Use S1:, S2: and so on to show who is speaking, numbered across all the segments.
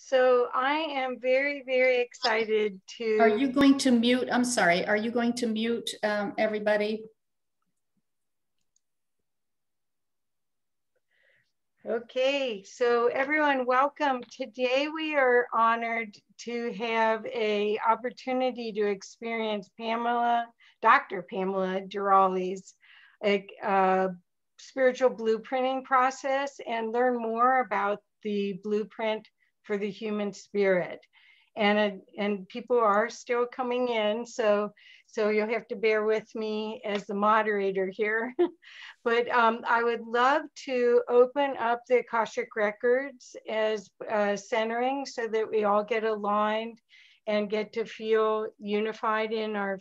S1: So I am very, very excited to...
S2: Are you going to mute? I'm sorry. Are you going to mute everybody?
S1: Okay, so everyone, welcome. Today we are honored to have an opportunity to experience Dr. Pamela Gerali's spiritual blueprinting process and learn more about the blueprint for the human spirit. And people are still coming in, so you'll have to bear with me as the moderator here. But I would love to open up the Akashic Records as centering so that we all get aligned and get to feel unified in our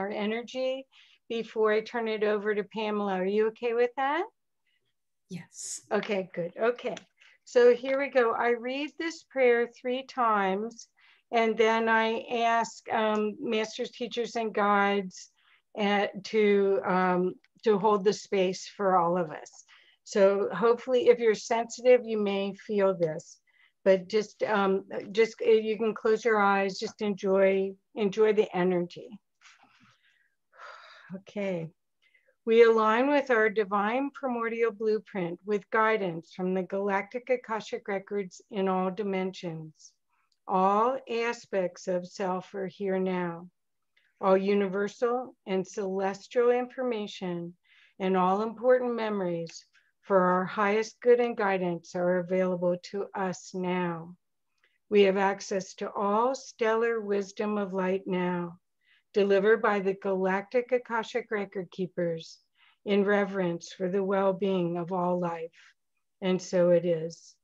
S1: energy before I turn it over to Pamela. Are you okay with that?
S2: Yes.
S1: Okay, good. Okay. So here we go. I read this prayer 3 times, and then I ask masters, teachers, and guides to hold the space for all of us. So hopefully, if you're sensitive, you may feel this, but just you can close your eyes, just enjoy the energy. Okay. We align with our divine primordial blueprint with guidance from the galactic Akashic Records in all dimensions. All aspects of self are here now. All universal and celestial information and all important memories for our highest good and guidance are available to us now. We have access to all stellar wisdom of light now, delivered by the galactic Akashic Record Keepers in reverence for the well-being of all life. And so it is.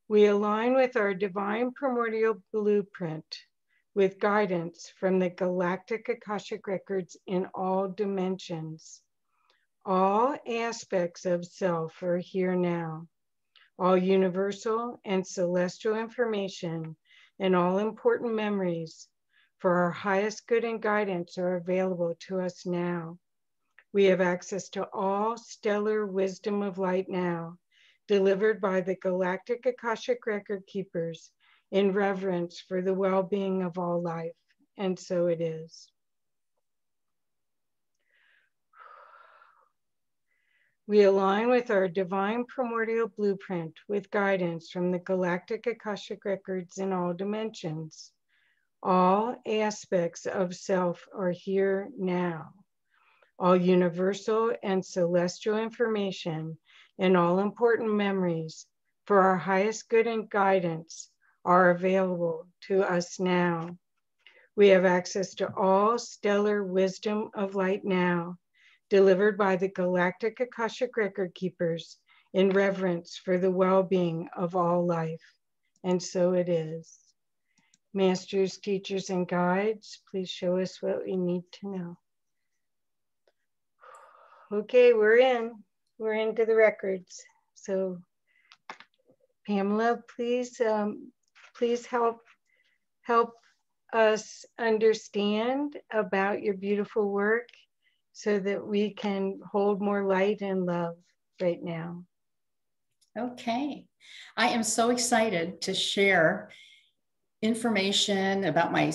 S1: We align with our divine primordial blueprint with guidance from the galactic Akashic Records in all dimensions. All aspects of self are here now. All universal and celestial information and all important memories for our highest good and guidance are available to us now. We have access to all stellar wisdom of light now, delivered by the galactic Akashic Record Keepers in reverence for the well-being of all life. And so it is. We align with our divine primordial blueprint with guidance from the galactic Akashic Records in all dimensions. All aspects of self are here now. All universal and celestial information and all important memories for our highest good and guidance are available to us now. We have access to all stellar wisdom of light now, delivered by the galactic Akashic Record Keepers in reverence for the well-being of all life. And so it is. Masters, teachers, and guides, please show us what we need to know. Okay, we're into the records. So Pamela, please help us understand about your beautiful work so that we can hold more light and love right now.
S2: Okay, I am so excited to share information about my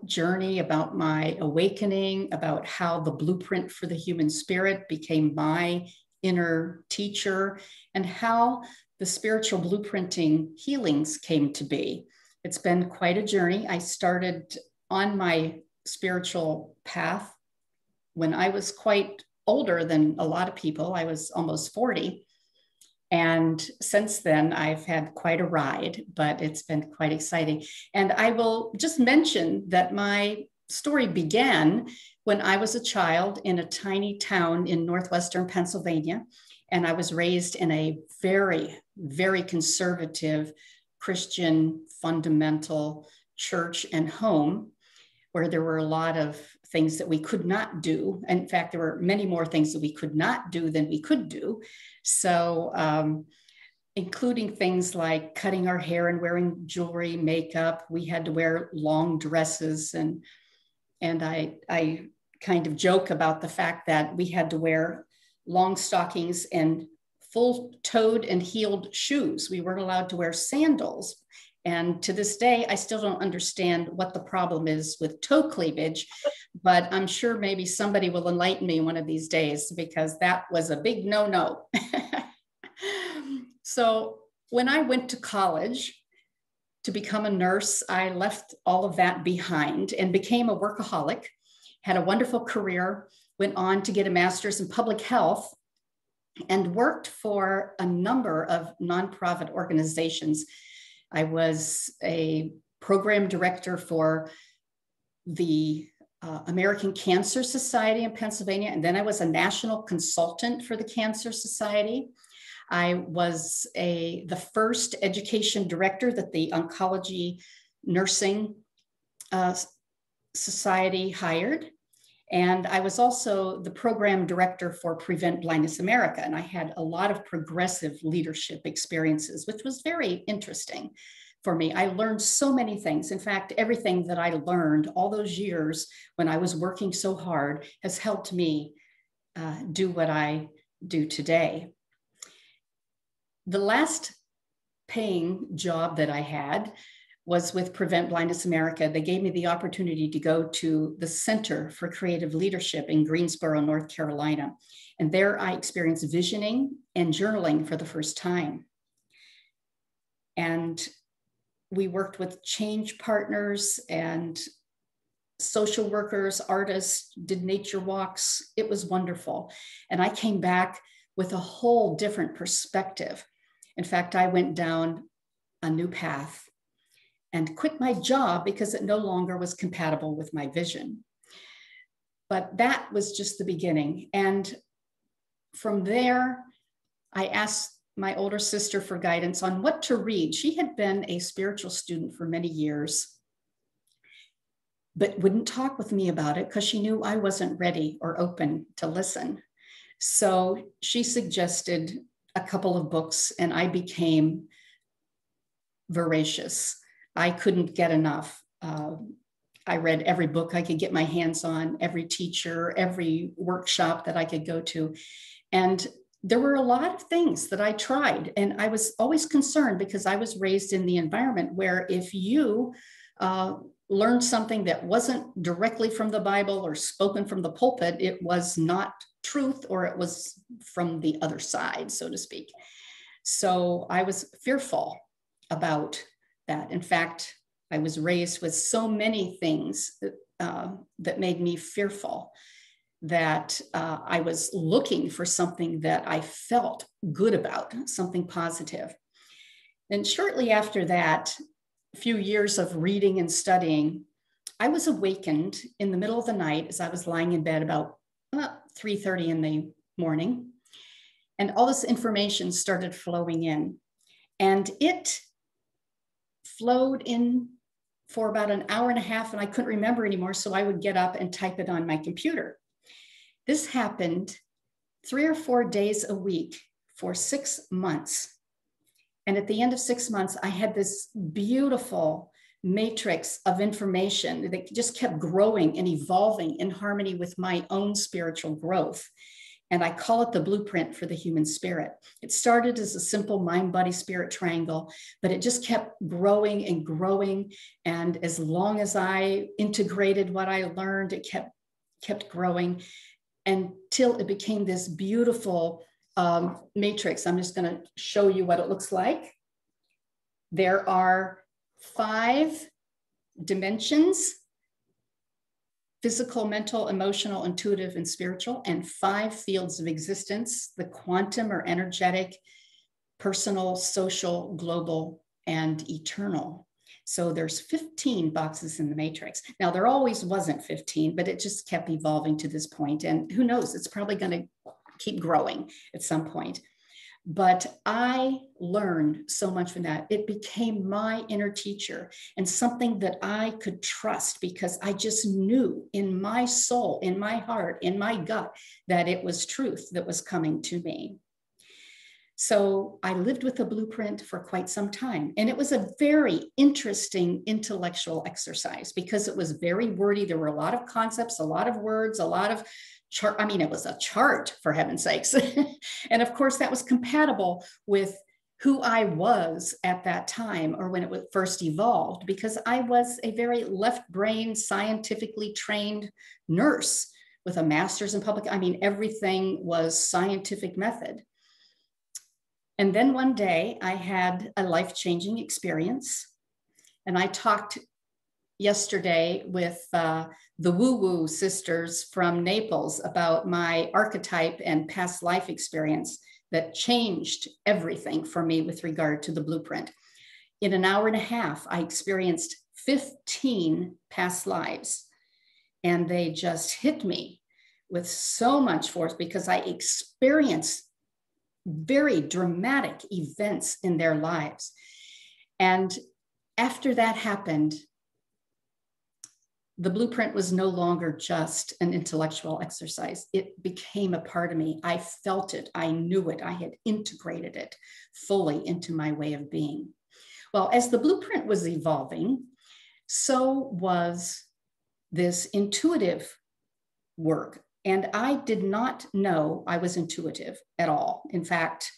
S2: journey, about my awakening, about how the blueprint for the human spirit became my inner teacher, and how the spiritual blueprinting healings came to be. It's been quite a journey. I started on my spiritual path when I was quite older than a lot of people. I was almost 40. And since then, I've had quite a ride, but it's been quite exciting. And I will just mention that my story began when I was a child in a tiny town in northwestern Pennsylvania. And I was raised in a very, very conservative Christian fundamental church and home, where there were a lot of things that we could not do. In fact, there were many more things that we could not do than we could do. So, including things like cutting our hair and wearing jewelry, makeup. We had to wear long dresses. And I kind of joke about the fact that we had to wear long stockings and full-toed and heeled shoes. We weren't allowed to wear sandals. And to this day, I still don't understand what the problem is with toe cleavage, but I'm sure maybe somebody will enlighten me one of these days, because that was a big no-no. So when I went to college to become a nurse, I left all of that behind and became a workaholic, had a wonderful career, went on to get a master's in public health, and worked for a number of nonprofit organizations. I was a program director for the American Cancer Society in Pennsylvania, and then I was a national consultant for the Cancer Society. I was the first education director that the Oncology Nursing Society hired. And I was also the program director for Prevent Blindness America. And I had a lot of progressive leadership experiences, which was very interesting for me. I learned so many things. In fact, everything that I learned all those years when I was working so hard has helped me do what I do today. The last paying job that I had was with Prevent Blindness America. They gave me the opportunity to go to the Center for Creative Leadership in Greensboro, North Carolina. And there I experienced visioning and journaling for the first time. And we worked with change partners and social workers, artists, did nature walks. It was wonderful. And I came back with a whole different perspective. In fact, I went down a new path and quit my job because it no longer was compatible with my vision. But that was just the beginning. And from there, I asked my older sister for guidance on what to read. She had been a spiritual student for many years, but wouldn't talk with me about it because she knew I wasn't ready or open to listen. So she suggested a couple of books, and I became voracious. I couldn't get enough. I read every book I could get my hands on, every teacher, every workshop that I could go to. And there were a lot of things that I tried. And I was always concerned because I was raised in the environment where if you learned something that wasn't directly from the Bible or spoken from the pulpit, it was not truth, or it was from the other side, so to speak. So I was fearful about that. In fact, I was raised with so many things that made me fearful that I was looking for something that I felt good about, something positive. And shortly after that, a few years of reading and studying, I was awakened in the middle of the night as I was lying in bed about 3:30 in the morning. And all this information started flowing in. And it flowed in for about an hour and a half, and I couldn't remember anymore. So I would get up and type it on my computer. This happened 3 or 4 days a week for 6 months. And at the end of 6 months, I had this beautiful matrix of information that just kept growing and evolving in harmony with my own spiritual growth. And I call it the blueprint for the human spirit. It started as a simple mind, body, spirit triangle, but it just kept growing and growing. And as long as I integrated what I learned, it kept growing until it became this beautiful matrix. I'm just going to show you what it looks like. There are 5 dimensions: physical, mental, emotional, intuitive, and spiritual, and 5 fields of existence: the quantum or energetic, personal, social, global, and eternal. So there's 15 boxes in the matrix. Now, there always wasn't 15, but it just kept evolving to this point. And who knows, it's probably going to keep growing at some point. But I learned so much from that. It became my inner teacher and something that I could trust because I just knew in my soul, in my heart, in my gut, that it was truth that was coming to me. So I lived with the blueprint for quite some time. And it was a very interesting intellectual exercise because it was very wordy. There were a lot of concepts, a lot of words, a lot of chart. I mean, it was a chart, for heaven's sakes. And of course, that was compatible with who I was at that time, or when it was first evolved, because I was a very left brain, scientifically trained nurse with a master's in public. I mean, everything was scientific method. And then one day I had a life-changing experience. And I talked yesterday with the woo-woo sisters from Naples about my archetype and past life experience that changed everything for me with regard to the blueprint. In an hour and a half, I experienced 15 past lives, and they just hit me with so much force because I experienced very dramatic events in their lives. And after that happened, the blueprint was no longer just an intellectual exercise. It became a part of me. I felt it. I knew it. I had integrated it fully into my way of being. Well, as the blueprint was evolving, so was this intuitive work. And I did not know I was intuitive at all. In fact,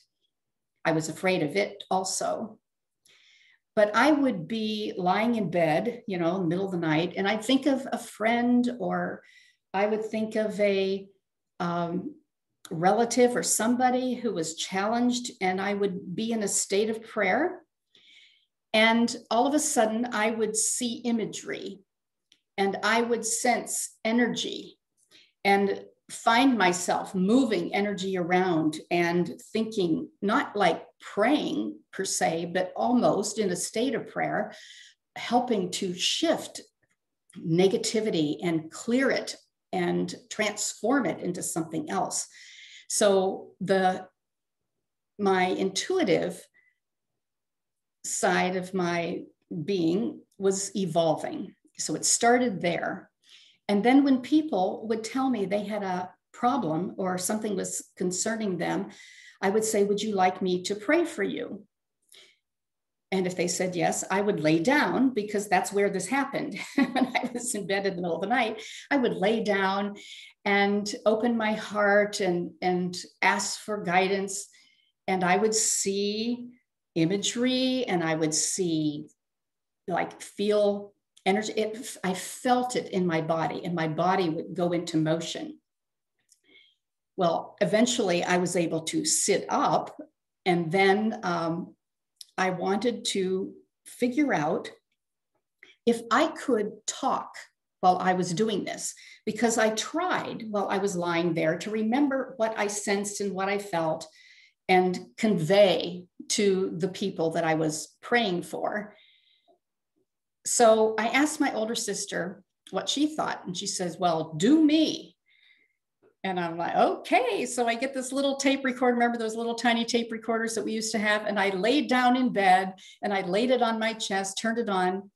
S2: I was afraid of it also. But I would be lying in bed, in the middle of the night, and I'd think of a friend, or I would think of a relative or somebody who was challenged, and I would be in a state of prayer. And all of a sudden, I would see imagery, and I would sense energy, and find myself moving energy around and thinking, not like praying per se, but almost in a state of prayer, helping to shift negativity and clear it and transform it into something else. So my intuitive side of my being was evolving. So it started there. And then when people would tell me they had a problem or something was concerning them, I would say, would you like me to pray for you? And if they said yes, I would lay down, because that's where this happened. When I was in bed in the middle of the night, I would lay down and open my heart and ask for guidance. And I would see imagery, and I would feel energy. I felt it in my body, and my body would go into motion. Well, eventually I was able to sit up, and then I wanted to figure out if I could talk while I was doing this, because I tried while I was lying there to remember what I sensed and what I felt and convey to the people that I was praying for. So I asked my older sister what she thought, and she says, well, do me. And I'm like, okay. So I get this little tape recorder. Remember those little tiny tape recorders that we used to have? And I laid down in bed, and I laid it on my chest, turned it on,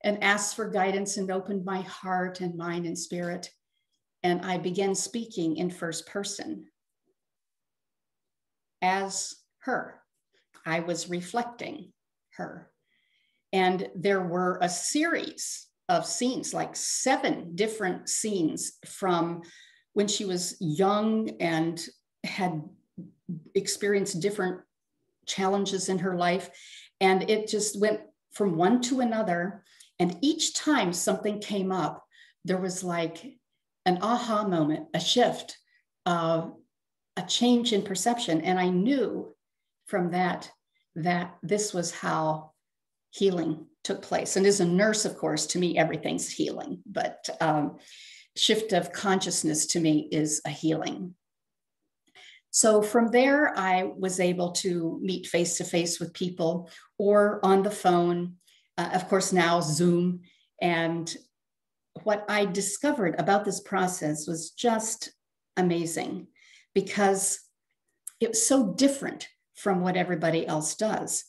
S2: and asked for guidance, and opened my heart and mind and spirit. And I began speaking in first person as her. I was reflecting her. And there were a series of scenes, like 7 different scenes from when she was young and had experienced different challenges in her life. And it just went from one to another. And each time something came up, there was like an aha moment, a shift, a change in perception. And I knew from that this was how healing took place. And as a nurse, of course, to me, everything's healing, but shift of consciousness to me is a healing. So from there, I was able to meet face-to-face with people or on the phone, of course, now Zoom. And what I discovered about this process was just amazing, because it was so different from what everybody else does.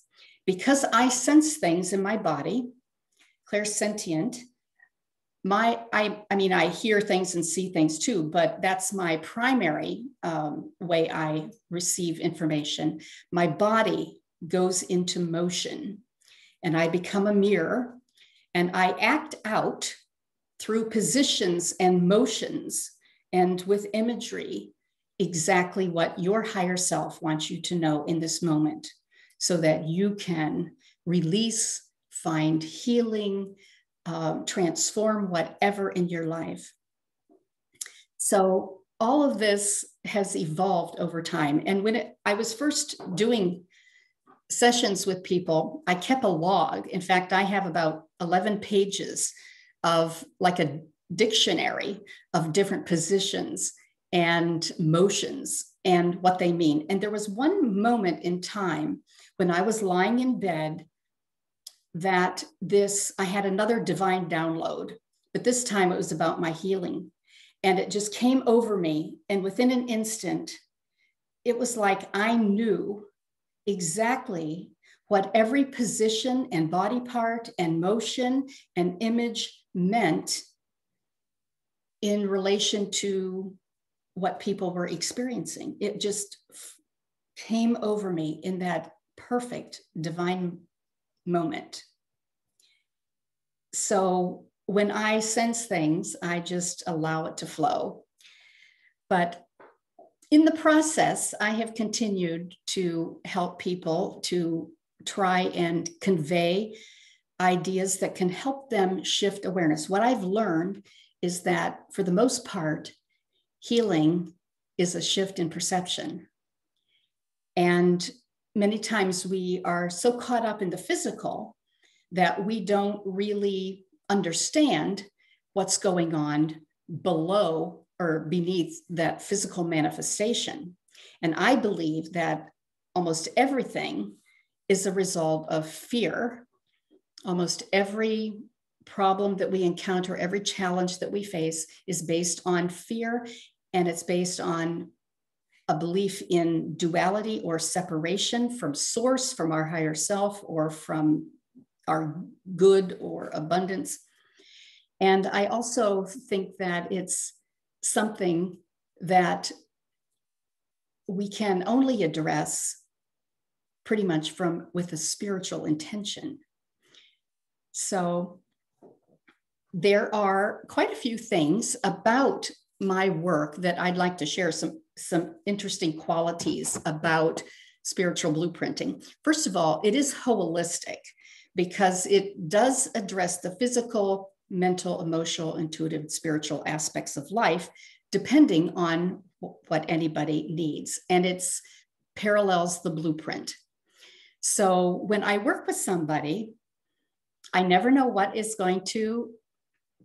S2: Because I sense things in my body, clairsentient. I hear things and see things too, but that's my primary way I receive information. My body goes into motion, and I become a mirror, and I act out through positions and motions and with imagery exactly what your higher self wants you to know in this moment, so that you can release, find healing, transform whatever in your life. So all of this has evolved over time. And when I was first doing sessions with people, I kept a log. In fact, I have about 11 pages of like a dictionary of different positions and motions and what they mean. And there was one moment in time when I was lying in bed that I had another divine download, but this time it was about my healing. And it just came over me. And within an instant, it was like I knew exactly what every position and body part and motion and image meant in relation to what people were experiencing. It just came over me in that perfect divine moment. So when I sense things, I just allow it to flow. But in the process, I have continued to help people to try and convey ideas that can help them shift awareness. What I've learned is that for the most part, healing is a shift in perception. And many times we are so caught up in the physical that we don't really understand what's going on below or beneath that physical manifestation. And I believe that almost everything is a result of fear. Almost every problem that we encounter, every challenge that we face is based on fear, and it's based on a belief in duality or separation from source, from our higher self, or from our good or abundance. And I also think that it's something that we can only address pretty much with a spiritual intention. So there are quite a few things about my work that I'd like to share, some interesting qualities about spiritual blueprinting. First of all, it is holistic because it does address the physical, mental, emotional, intuitive, spiritual aspects of life, depending on what anybody needs. And it parallels the blueprint. So when I work with somebody, I never know what is going to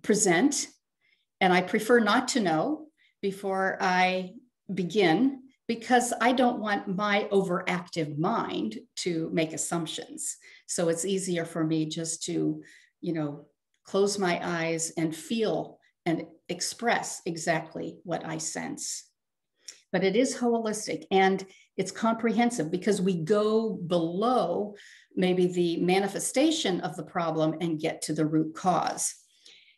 S2: present, and I prefer not to know before I begin, because I don't want my overactive mind to make assumptions. So it's easier for me just to, close my eyes and feel and express exactly what I sense. But it is holistic and it's comprehensive because we go below maybe the manifestation of the problem and get to the root cause.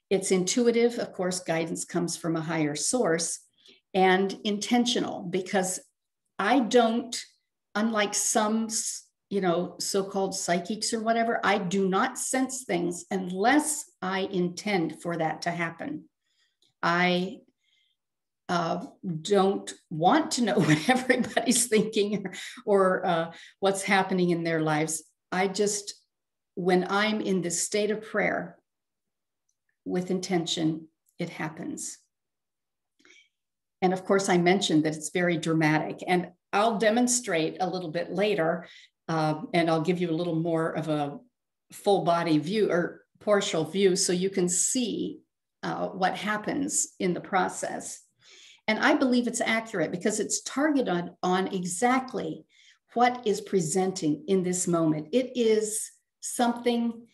S2: It's intuitive, of course, guidance comes from a higher source, and intentional, because I don't, unlike some, so-called psychics or whatever, I do not sense things unless I intend for that to happen. I don't want to know what everybody's thinking or what's happening in their lives. When I'm in this state of prayer with intention, it happens. And of course, I mentioned that it's very dramatic, and I'll demonstrate a little bit later, and I'll give you a little more of a full body view or partial view so you can see what happens in the process. And I believe it's accurate because it's targeted on exactly what is presenting in this moment. It is something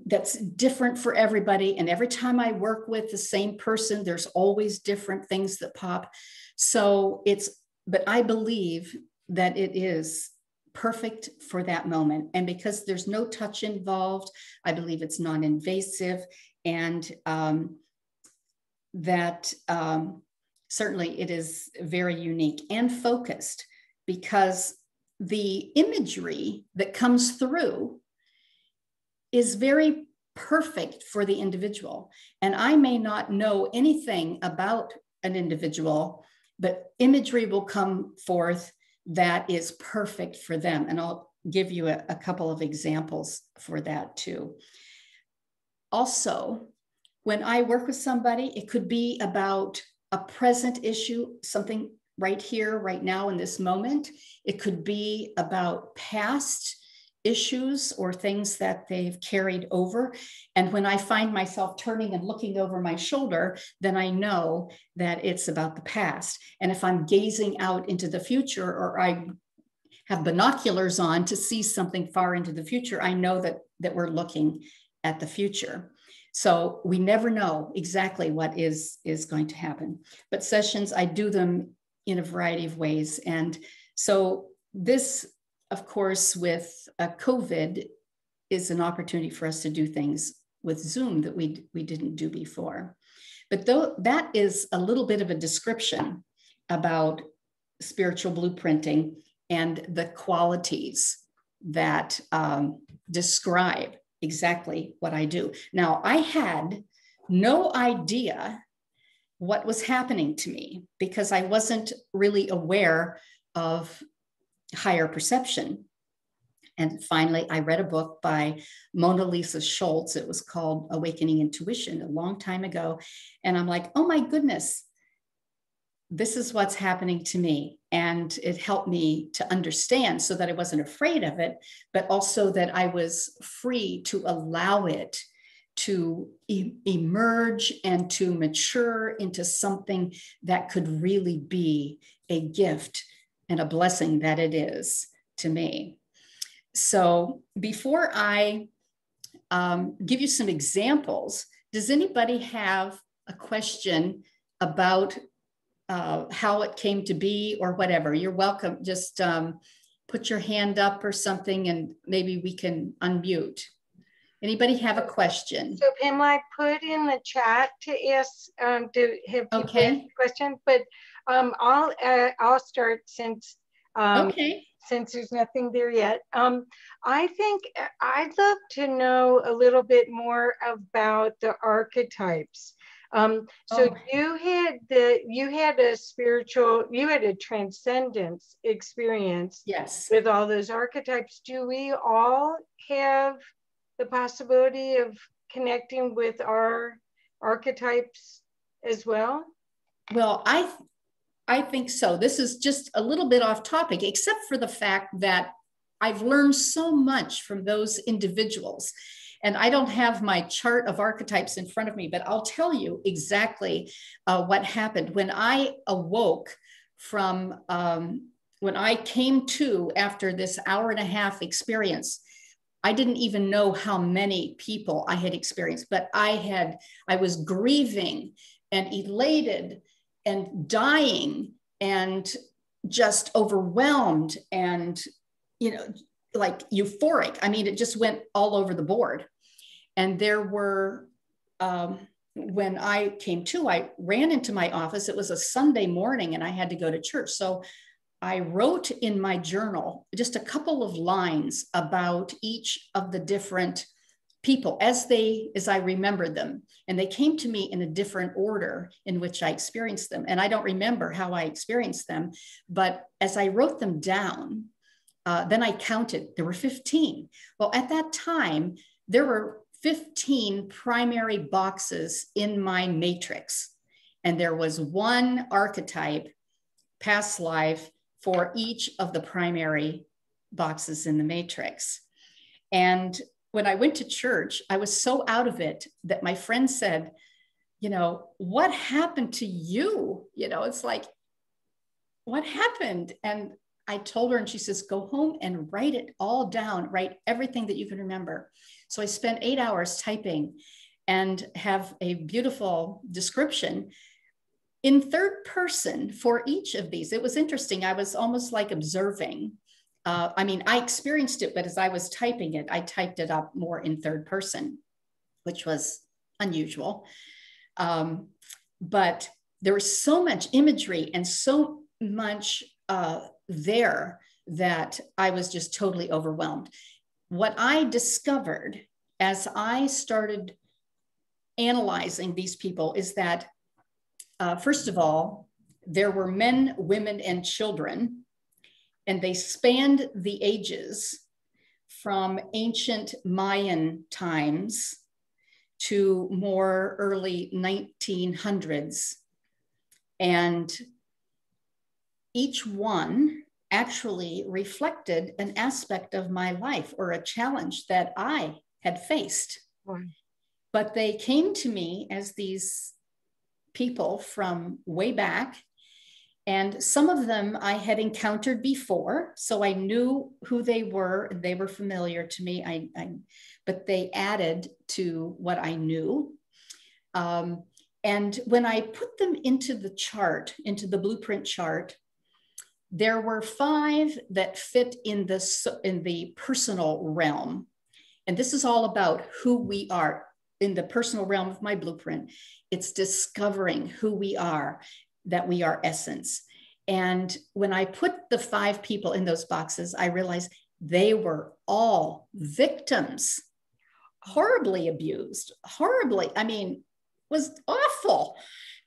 S2: that's different for everybody. And every time I work with the same person, there's always different things that pop. But I believe that it is perfect for that moment. And because there's no touch involved, I believe it's non-invasive, and certainly it is very unique and focused, because the imagery that comes through is very perfect for the individual. And I may not know anything about an individual, but imagery will come forth that is perfect for them. And I'll give you a couple of examples for that too. Also, when I work with somebody, it could be about a present issue, something right here, right now in this moment. It could be about past issues or things that they've carried over. And when I find myself turning and looking over my shoulder, then I know that it's about the past. And if I'm gazing out into the future, or I have binoculars on to see something far into the future, I know that we're looking at the future. So we never know exactly what is going to happen. But sessions, I do them in a variety of ways. And so this, of course, with COVID, is an opportunity for us to do things with Zoom that we didn't do before. But though that is a little bit of a description about spiritual blueprinting and the qualities that describe exactly what I do. Now, I had no idea what was happening to me because I wasn't really aware of higher perception. And finally, I read a book by Mona Lisa Schultz. It was called Awakening Intuition a long time ago. And I'm like, oh my goodness, this is what's happening to me. And it helped me to understand so that I wasn't afraid of it, but also that I was free to allow it to emerge and to mature into something that could really be a gift and a blessing that it is to me. So before I give you some examples, does anybody have a question about how it came to be or whatever? You're welcome. Just put your hand up or something and maybe we can unmute. Anybody have a question?
S1: So Pamela, I put in the chat to ask, to have people ask a question, but I'll start since since there's nothing there yet. I think I'd love to know a little bit more about the archetypes. So you had a spiritual, you had a transcendence experience,
S2: yes,
S1: with all those archetypes. Do we all have the possibility of connecting with our archetypes as well?
S2: Well, I think so. This is just a little bit off topic, except for the fact that I've learned so much from those individuals. And I don't have my chart of archetypes in front of me, but I'll tell you exactly what happened. When I awoke from, when I came to after this hour-and-a-half experience, I didn't even know how many people I had experienced, but I was grieving and elated and dying and just overwhelmed and, like euphoric. I mean, it just went all over the board. And there were, when I came to, I ran into my office. It was a Sunday morning and I had to go to church. So I wrote in my journal just a couple of lines about each of the different people as I remembered them. And they came to me in a different order in which I experienced them. And I don't remember how I experienced them, but as I wrote them down, then I counted, there were 15. Well, at that time, there were 15 primary boxes in my matrix. And there was one archetype, past life, for each of the primary boxes in the matrix. And when I went to church, I was so out of it that my friend said, what happened to you? It's like, what happened? And I told her, and she says, go home and write it all down, write everything that you can remember. So I spent 8 hours typing and have a beautiful description in third person for each of these. It was interesting. I was almost like observing. I experienced it, but as I was typing it, I typed it up more in third person, which was unusual. But there was so much imagery and so much there that I was just totally overwhelmed. What I discovered as I started analyzing these people is that first of all, there were men, women, and children, and they spanned the ages from ancient Mayan times to more early 1900s. And each one actually reflected an aspect of my life or a challenge that I had faced.
S1: Wow.
S2: But they came to me as these people from way back. And some of them I had encountered before, so I knew who they were. They were familiar to me, but they added to what I knew. And when I put them into the chart, into the blueprint chart, there were 5 that fit in the personal realm. And this is all about who we are in the personal realm of my blueprint. It's discovering who we are, that we are essence. And when I put the 5 people in those boxes, I realized they were all victims, horribly abused, horribly, I mean, was awful.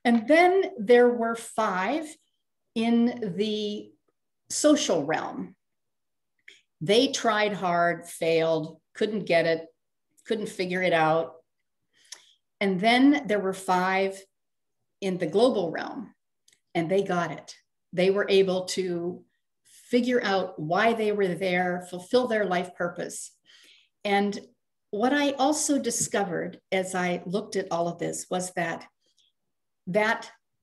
S2: And then there were 5 in the social realm. They tried hard, failed, couldn't get it, couldn't figure it out. And then there were 5 in the global realm, and they got it. They were able to figure out why they were there, fulfill their life purpose. And what I also discovered as I looked at all of this was that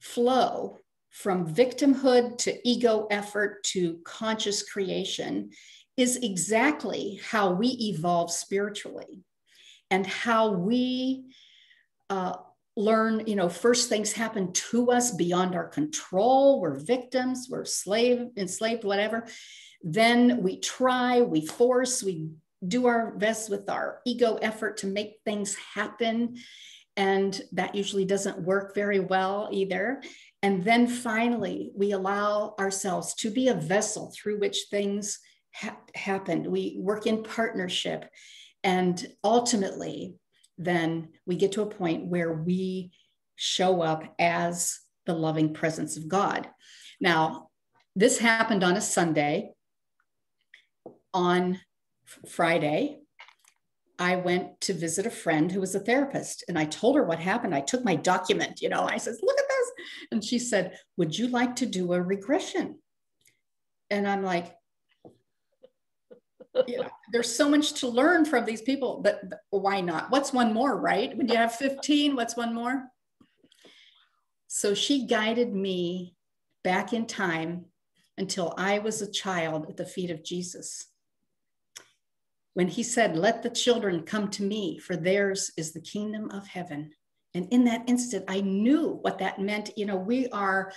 S2: flow from victimhood to ego effort to conscious creation is exactly how we evolve spiritually, and how we learn, first things happen to us beyond our control. We're victims, we're enslaved, whatever. Then we try, we force, we do our best with our ego effort to make things happen. And that usually doesn't work very well either. And then finally, we allow ourselves to be a vessel through which things happen. We work in partnership. And ultimately, then we get to a point where we show up as the loving presence of God. Now, this happened on a Sunday. On Friday, I went to visit a friend who was a therapist, and I told her what happened. I took my document, I said, look at this. And she said, would you like to do a regression? And I'm like, there's so much to learn from these people, but why not? What's one more, right? When you have 15, what's one more? So she guided me back in time until I was a child at the feet of Jesus. When he said, let the children come to me, for theirs is the kingdom of heaven. And in that instant, I knew what that meant. We are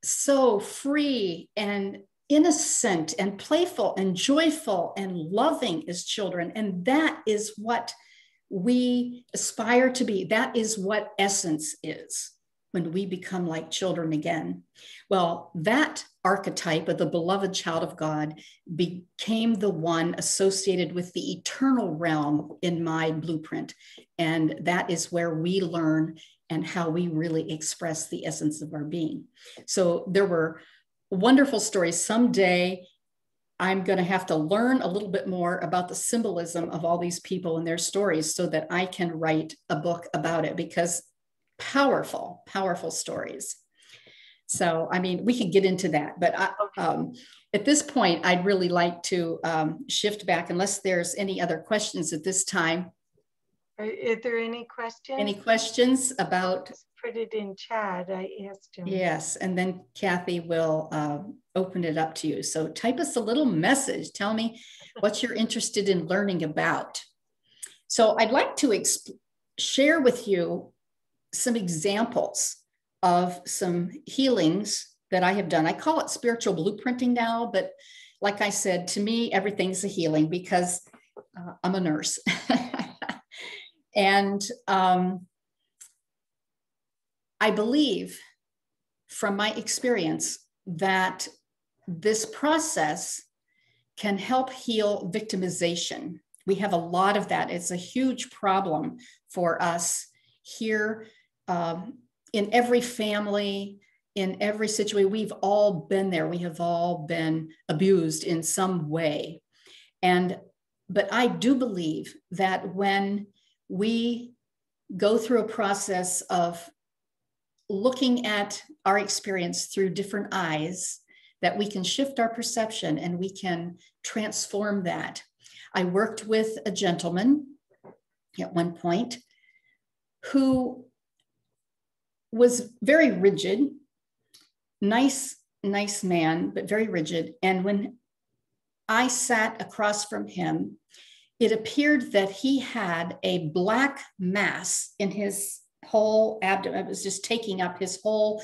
S2: so free and innocent and playful and joyful and loving as children. And that is what we aspire to be. That is what essence is when we become like children again. Well, that archetype of the beloved child of God became the one associated with the eternal realm in my blueprint. And that is where we learn and how we really express the essence of our being. So there were wonderful stories. Someday I'm going to have to learn a little bit more about the symbolism of all these people and their stories so that I can write a book about it, because powerful, powerful stories. So, we could get into that, but at this point, I'd really like to shift back, unless there's any other questions at this time.
S1: Are there any questions?
S2: Any questions about?
S1: Put it in chat. I asked him.
S2: Yes, and then Kathy will open it up to you. So type us a little message. Tell me what you're interested in learning about. So I'd like to share with you some examples of some healings that I have done. I call it spiritual blueprinting now, but like I said, to me, everything's a healing because I'm a nurse. And I believe from my experience that this process can help heal victimization. We have a lot of that. It's a huge problem for us here in every family, in every situation, we've all been there. We have all been abused in some way. But I do believe that when we go through a process of looking at our experience through different eyes, that we can shift our perception and we can transform that. I worked with a gentleman at one point who was very rigid, nice man, but very rigid. And when I sat across from him, it appeared that he had a black mass in his whole abdomen. It was just taking up his whole,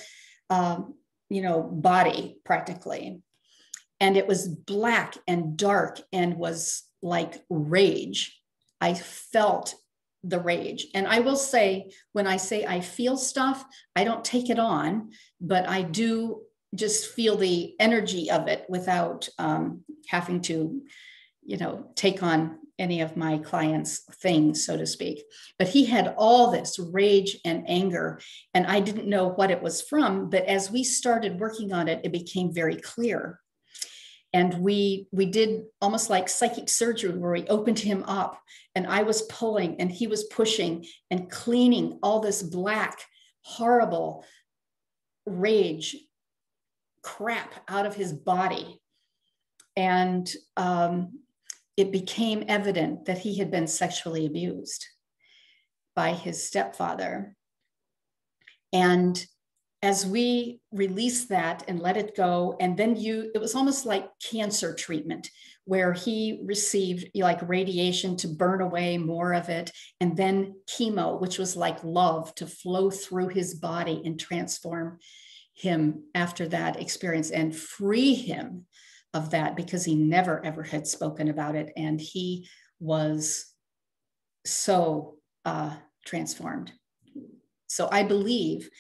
S2: body practically. And it was black and dark and was like rage. I felt the rage. And I will say, when I say I feel stuff, I don't take it on, but I do just feel the energy of it without having to, take on any of my clients' things, so to speak. But he had all this rage and anger, and I didn't know what it was from. But as we started working on it, it became very clear. And we did almost like psychic surgery, where we opened him up and I was pulling and he was pushing and cleaning all this black, horrible rage crap out of his body. And it became evident that he had been sexually abused by his stepfather. And as we released that and let it go, and then it was almost like cancer treatment, where he received like radiation to burn away more of it, and then chemo, which was like love to flow through his body and transform him after that experience and free him of that, because he never ever had spoken about it. And he was so transformed. So I believe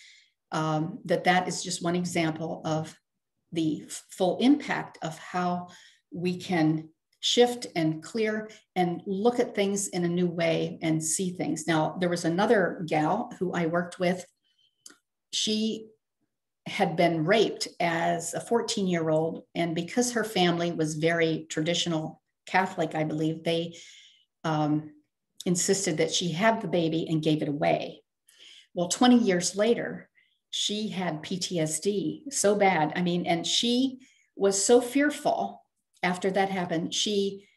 S2: that is just one example of the full impact of how we can shift and clear and look at things in a new way and see things. Now, there was another gal who I worked with. She had been raped as a 14-year-old. And because her family was very traditional Catholic, I believe, they insisted that she have the baby and gave it away. Well, 20 years later, she had PTSD so bad. I mean, and she was so fearful after that happened. She,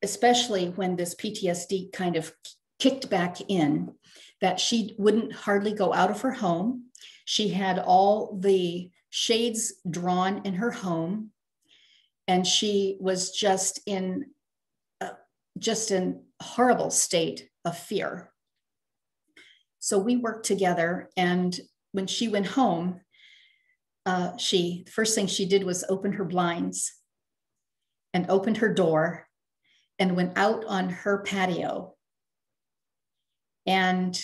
S2: especially when this PTSD kind of kicked back in, that she wouldn't hardly go out of her home. She had all the shades drawn in her home, and she was just in a horrible state of fear. So we worked together, and when she went home, the first thing she did was open her blinds and opened her door and went out on her patio. And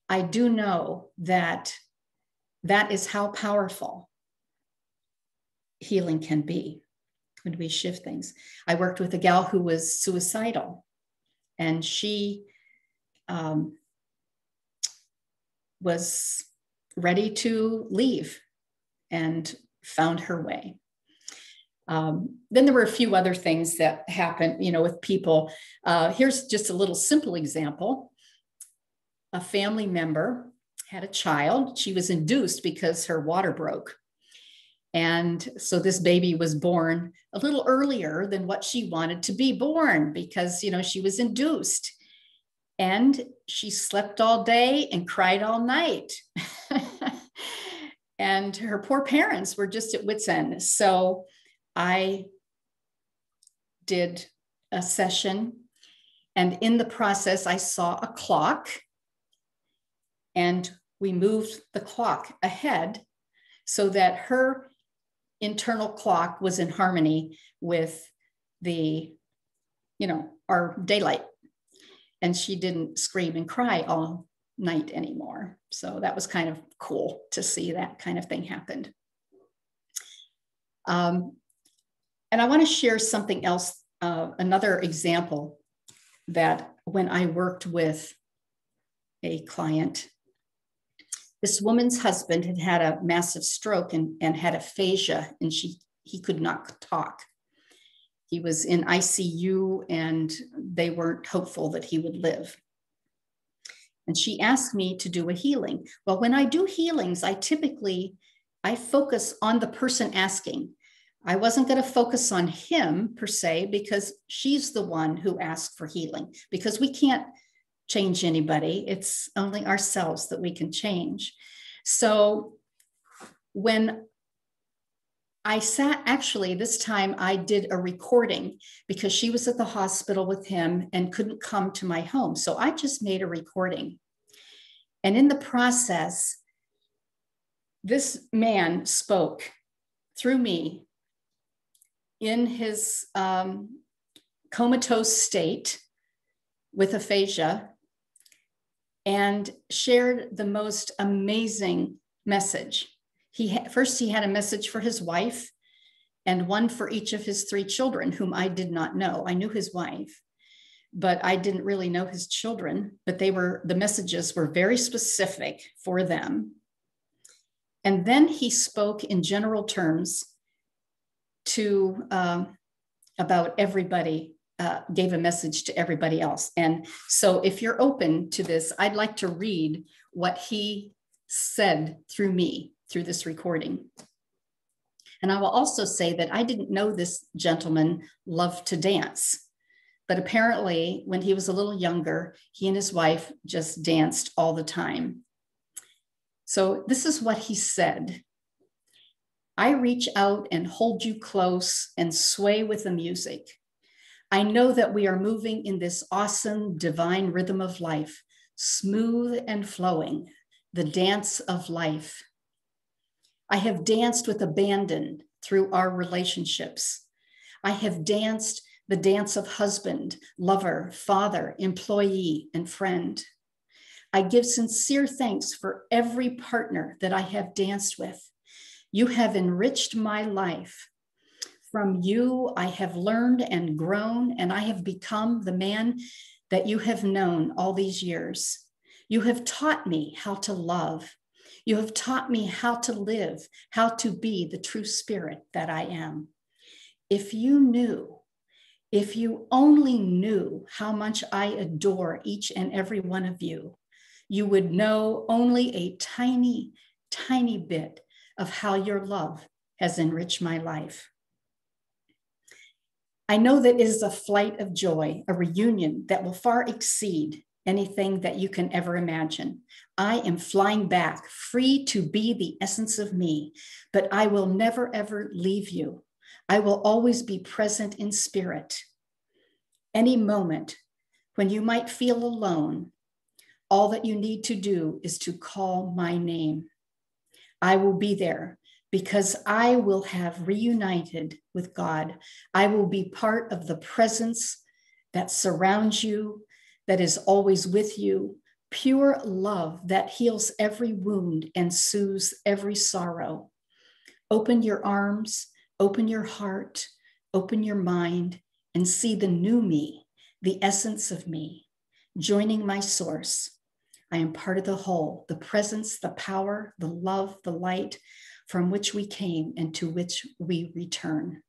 S2: I do know that is how powerful healing can be when we shift things. I worked with a gal who was suicidal, and she was ready to leave and found her way. Then there were a few other things that happened, with people. Here's just a little simple example. A family member had a child. She was induced because her water broke. And so this baby was born a little earlier than what she wanted to be born, because, she was induced. And she slept all day and cried all night. And her poor parents were just at wit's end. So I did a session, and in the process, I saw a clock, and we moved the clock ahead so that her internal clock was in harmony with our daylight. And she didn't scream and cry all night anymore. So that was kind of cool to see that kind of thing happened. And I want to share something else, another example, that when I worked with a client, This woman's husband had had a massive stroke and had aphasia, and he could not talk. He was in ICU, and they weren't hopeful that he would live. And she asked me to do a healing. Well, when I do healings, I focus on the person asking. I wasn't going to focus on him per se, because she's the one who asked for healing, because we can't change anybody. It's only ourselves that we can change. So when I sat, actually, this time I did a recording because she was at the hospital with him and couldn't come to my home. So I just made a recording. And in the process, this man spoke through me in his comatose state with aphasia, and shared the most amazing message. First, he had a message for his wife and one for each of his 3 children, whom I did not know. I knew his wife, but I didn't really know his children, but the messages were very specific for them. And then he spoke in general terms to about everybody, gave a message to everybody else. And so if you're open to this, I'd like to read what he said through me, through this recording. And I will also say that I didn't know this gentleman loved to dance, but apparently when he was a little younger, he and his wife just danced all the time. So this is what he said. I reach out and hold you close and sway with the music. I know that we are moving in this awesome divine rhythm of life, smooth and flowing, the dance of life. I have danced with abandon through our relationships. I have danced the dance of husband, lover, father, employee, and friend. I give sincere thanks for every partner that I have danced with. You have enriched my life. From you, I have learned and grown, and I have become the man that you have known all these years. You have taught me how to love. You have taught me how to live, how to be the true spirit that I am. If you only knew how much I adore each and every one of you, you would know only a tiny, tiny bit of how your love has enriched my life. I know that it is a flight of joy, a reunion that will far exceed anything that you can ever imagine. I am flying back, free to be the essence of me, but I will never, ever leave you. I will always be present in spirit. Any moment when you might feel alone, all that you need to do is to call my name. I will be there because I will have reunited with God. I will be part of the presence that surrounds you, that is always with you, pure love that heals every wound and soothes every sorrow. Open your arms, open your heart, open your mind, and see the new me, the essence of me, joining my source. I am part of the whole, the presence, the power, the love, the light from which we came and to which we return.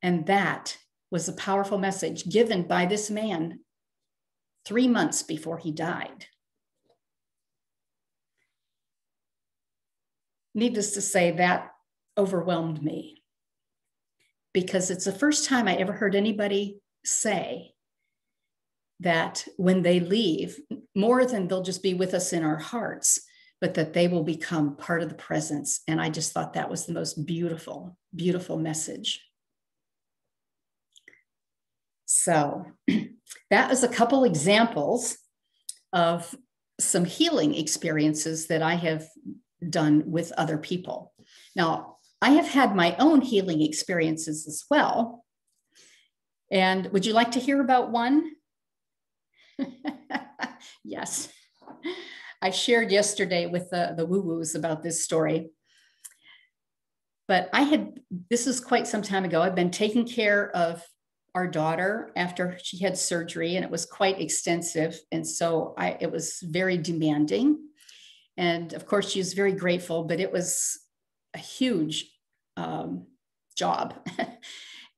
S2: And that was a powerful message given by this man 3 months before he died. Needless to say, that overwhelmed me because it's the first time I ever heard anybody say that when they leave, more than they'll just be with us in our hearts, but that they will become part of the presence. And I just thought that was the most beautiful, beautiful message. So that was a couple examples of some healing experiences that I have done with other people. Now, I have had my own healing experiences as well. And would you like to hear about one? Yes. I shared yesterday with the woo-woos about this story. But this is quite some time ago, I've been taking care of our daughter after she had surgery, and it was quite extensive. And so it was very demanding. And of course, she was very grateful, but it was a huge job.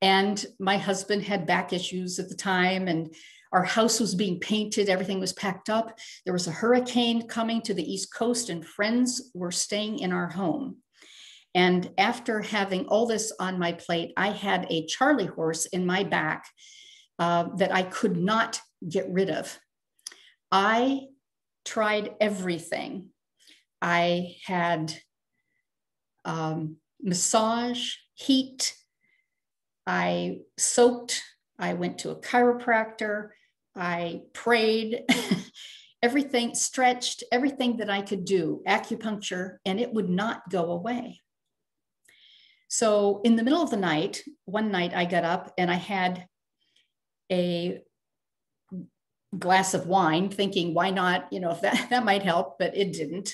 S2: And my husband had back issues at the time, and our house was being painted. Everything was packed up. There was a hurricane coming to the East Coast, and friends were staying in our home. And after having all this on my plate, I had a Charlie horse in my back that I could not get rid of. I tried everything. I had massage, heat. I soaked. I went to a chiropractor. I prayed, everything, stretched, everything that I could do, acupuncture, and it would not go away. So in the middle of the night, one night I got up and I had a glass of wine thinking, why not, you know, if that might help, but it didn't.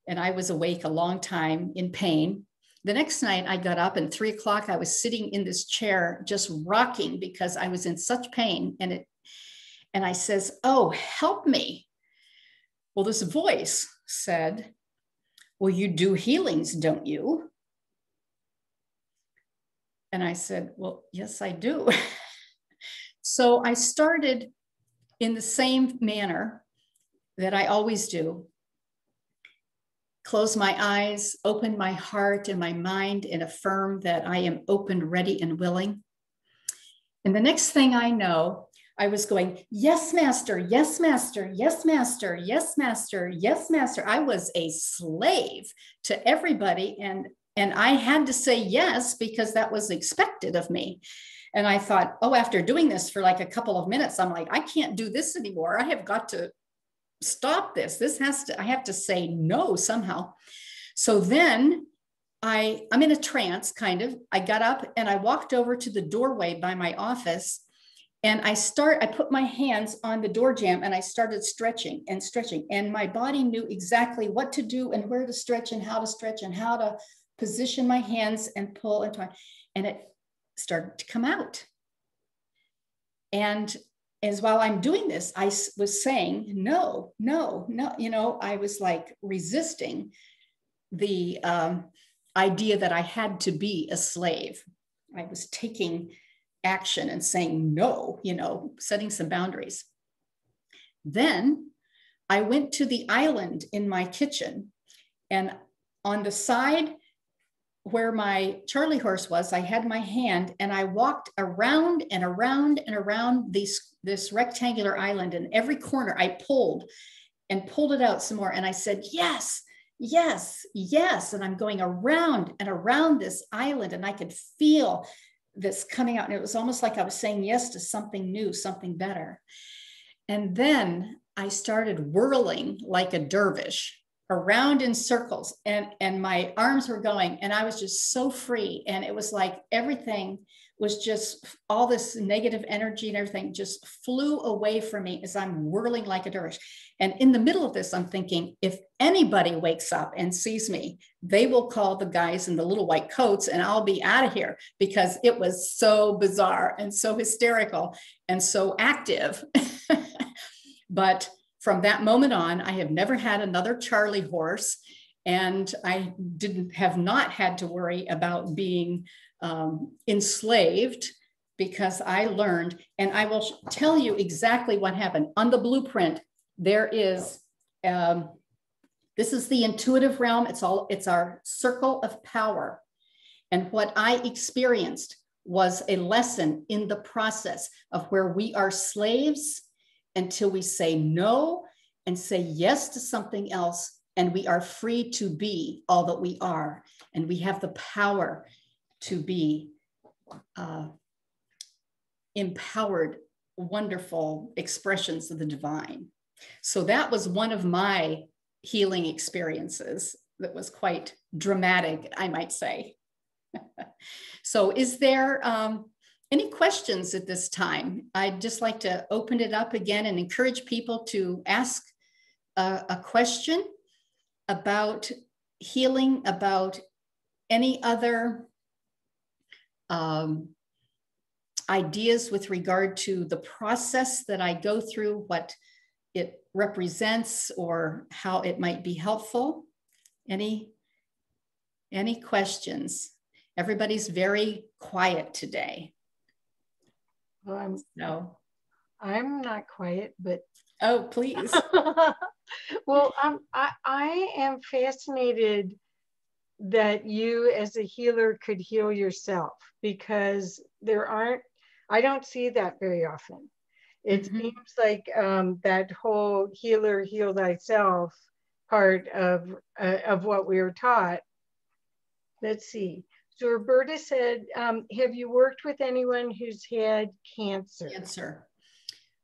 S2: And I was awake a long time in pain. The next night I got up, and 3 o'clock, I was sitting in this chair, just rocking because I was in such pain. And I says, oh, help me. Well, this voice said, well, you do healings, don't you? And I said, well, yes, I do. So I started in the same manner that I always do. Close my eyes, open my heart and my mind, and affirm that I am open, ready, and willing. And the next thing I know, I was going, yes, master, yes, master, yes, master, yes, master, yes, master. I was a slave to everybody. And I had to say yes, because that was expected of me. And I thought, oh, after doing this for like a couple of minutes, I'm like, I can't do this anymore. I have got to stop this. I have to say no somehow. So then I'm in a trance, kind of. I got up and I walked over to the doorway by my office, and I put my hands on the door jamb and I started stretching and stretching. And my body knew exactly what to do and where to stretch and how to position my hands and pull and twine. And it started to come out. And as while I'm doing this, I was saying, no, no, no, you know, I was like resisting the idea that I had to be a slave. I was taking action and saying no, you know, setting some boundaries. Then I went to the island in my kitchen, and on the side where my Charlie horse was, I had my hand, and I walked around and around and around this rectangular island, and every corner I pulled it out some more. And I said, yes, yes, yes. And I'm going around and around this island, and I could feel this coming out. And it was almost like I was saying yes to something new, something better. And then I started whirling like a dervish around in circles, and my arms were going, and I was just so free. And it was like everything was just, all this negative energy and everything just flew away from me as I'm whirling like a dervish. And in the middle of this, I'm thinking, if anybody wakes up and sees me, they will call the guys in the little white coats, and I'll be out of here, because it was so bizarre and so hysterical and so active. But from that moment on, I have never had another Charlie horse, and I have not had to worry about being enslaved, because I learned, and I will tell you exactly what happened. On the blueprint, there is, this is the intuitive realm. It's our circle of power. And what I experienced was a lesson in the process of where we are slaves until we say no and say yes to something else, and we are free to be all that we are. And we have the power to be empowered, wonderful expressions of the divine. So that was one of my healing experiences that was quite dramatic, I might say. So is there any questions at this time? I'd just like to open it up again and encourage people to ask a question about healing, about any other ideas with regard to the process that I go through, what it represents, or how it might be helpful? Any questions? Everybody's very quiet today.
S1: Well,
S2: No.
S1: I'm not quiet, but.
S2: Oh, please.
S1: Well, I am fascinated that you as a healer could heal yourself, because I don't see that very often. It seems like that whole healer heal thyself part of what we were taught. Let's see. So Roberta said, have you worked with anyone who's had cancer?
S2: Cancer.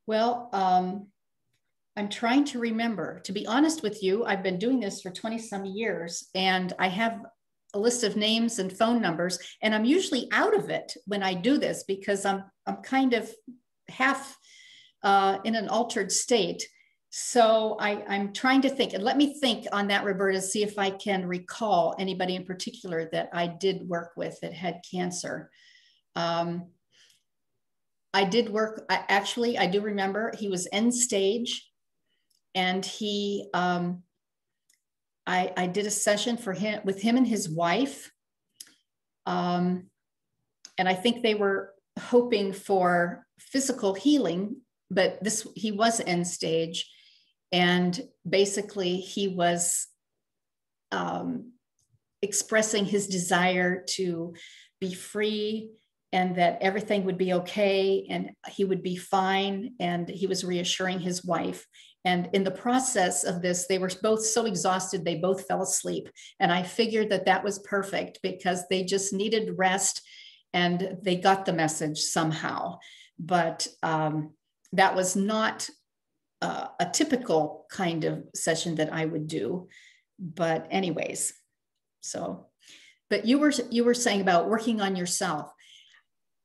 S2: Well, I'm trying to remember. To be honest with you, I've been doing this for 20 some years, and I have a list of names and phone numbers, and I'm usually out of it when I do this because I'm kind of half in an altered state. So I'm trying to think, and let me think on that, Roberta, see if I can recall anybody in particular that I did work with that had cancer. I did work, actually, I do remember he was end stage, and he, I did a session for him with him and his wife. And I think they were hoping for physical healing, but he was end stage. And basically he was expressing his desire to be free, and that everything would be okay and he would be fine. And he was reassuring his wife. And in the process of this, they were both so exhausted, they both fell asleep. And I figured that that was perfect because they just needed rest, and they got the message somehow. But that was not a typical kind of session that I would do. But anyways, so, but you were saying about working on yourself.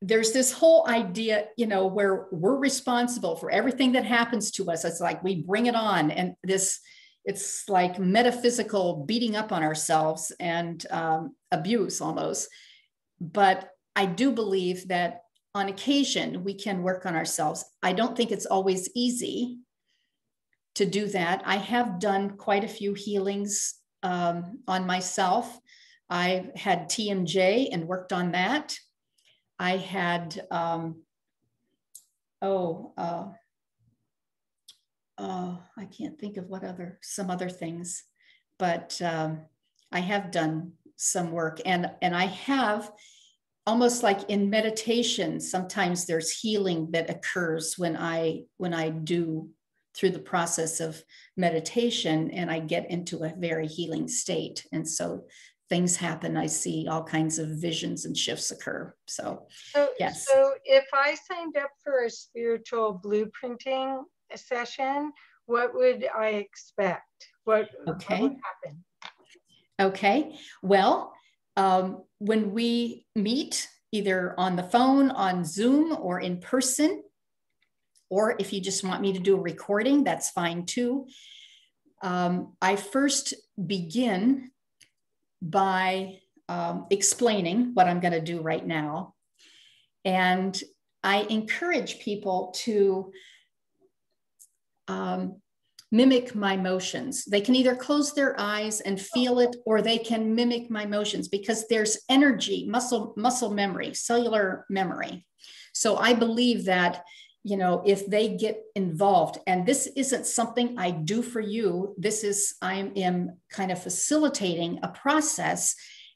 S2: There's this whole idea, where we're responsible for everything that happens to us. It's like we bring it on, and it's like metaphysical beating up on ourselves and abuse almost. But I do believe that on occasion we can work on ourselves. I don't think it's always easy to do that. I have done quite a few healings on myself. I had TMJ and worked on that. I had, I can't think of some other things, but I have done some work, and I have, almost like in meditation, sometimes there's healing that occurs when I do through the process of meditation, and I get into a very healing state. And so things happen. I see all kinds of visions and shifts occur. So yes.
S1: So if I signed up for a spiritual blueprinting session, what would I expect? What would happen?
S2: Okay. Well, when we meet, either on the phone, on Zoom, or in person, or if you just want me to do a recording, that's fine too. I first begin by explaining what I'm going to do right now. And I encourage people to mimic my motions. They can either close their eyes and feel it, or they can mimic my motions, because there's energy, muscle memory, cellular memory. So I believe that, if they get involved, and this isn't something I do for you, I am kind of facilitating a process,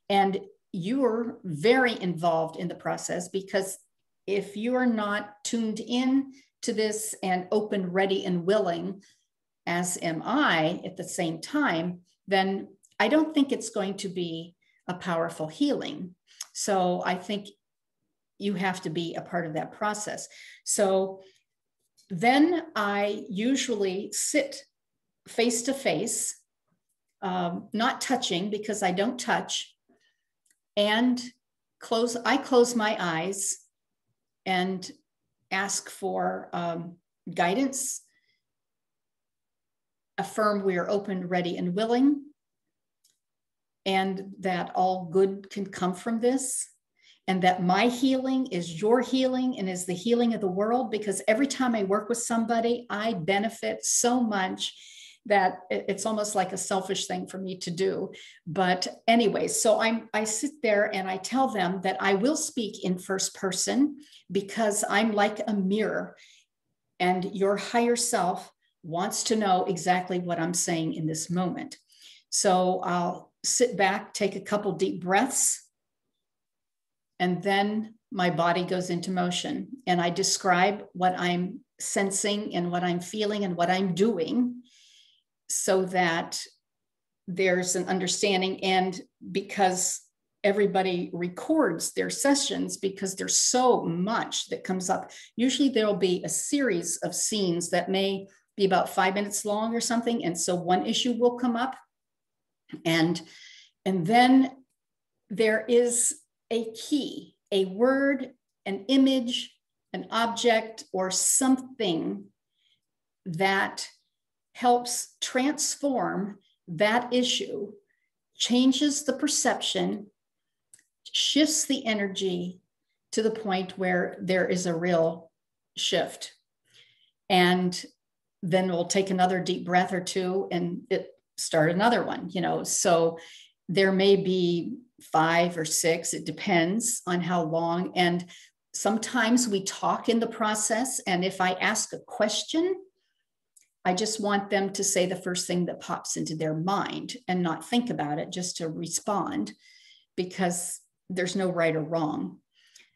S2: and you're very involved in the process, because if you are not tuned in to this and open, ready, and willing, as am I at the same time, then I don't think it's going to be a powerful healing. So I think you have to be a part of that process. So then I usually sit face to face, not touching, because I don't touch, and I close my eyes and ask for guidance, affirm we are open, ready, and willing, and that all good can come from this. and that my healing is your healing and is the healing of the world, because every time I work with somebody, I benefit so much that it's almost like a selfish thing for me to do. But anyway, so I sit there and I tell them that I will speak in first person because I'm like a mirror, and your higher self wants to know exactly what I'm saying in this moment. So I'll sit back, take a couple deep breaths, and then my body goes into motion, and I describe what I'm sensing and what I'm feeling and what I'm doing, so that there's an understanding. And because everybody records their sessions, because there's so much that comes up, usually there'll be a series of scenes that may be about 5 minutes long or something. And so one issue will come up, and then there is a key, a word, an image, an object, or something that helps transform that issue, changes the perception, shifts the energy to the point where there is a real shift. And then we'll take another deep breath or two and start another one, So there may be 5 or 6, it depends on how long. And sometimes we talk in the process. And if I ask a question, I just want them to say the first thing that pops into their mind and not think about it, just to respond, because there's no right or wrong.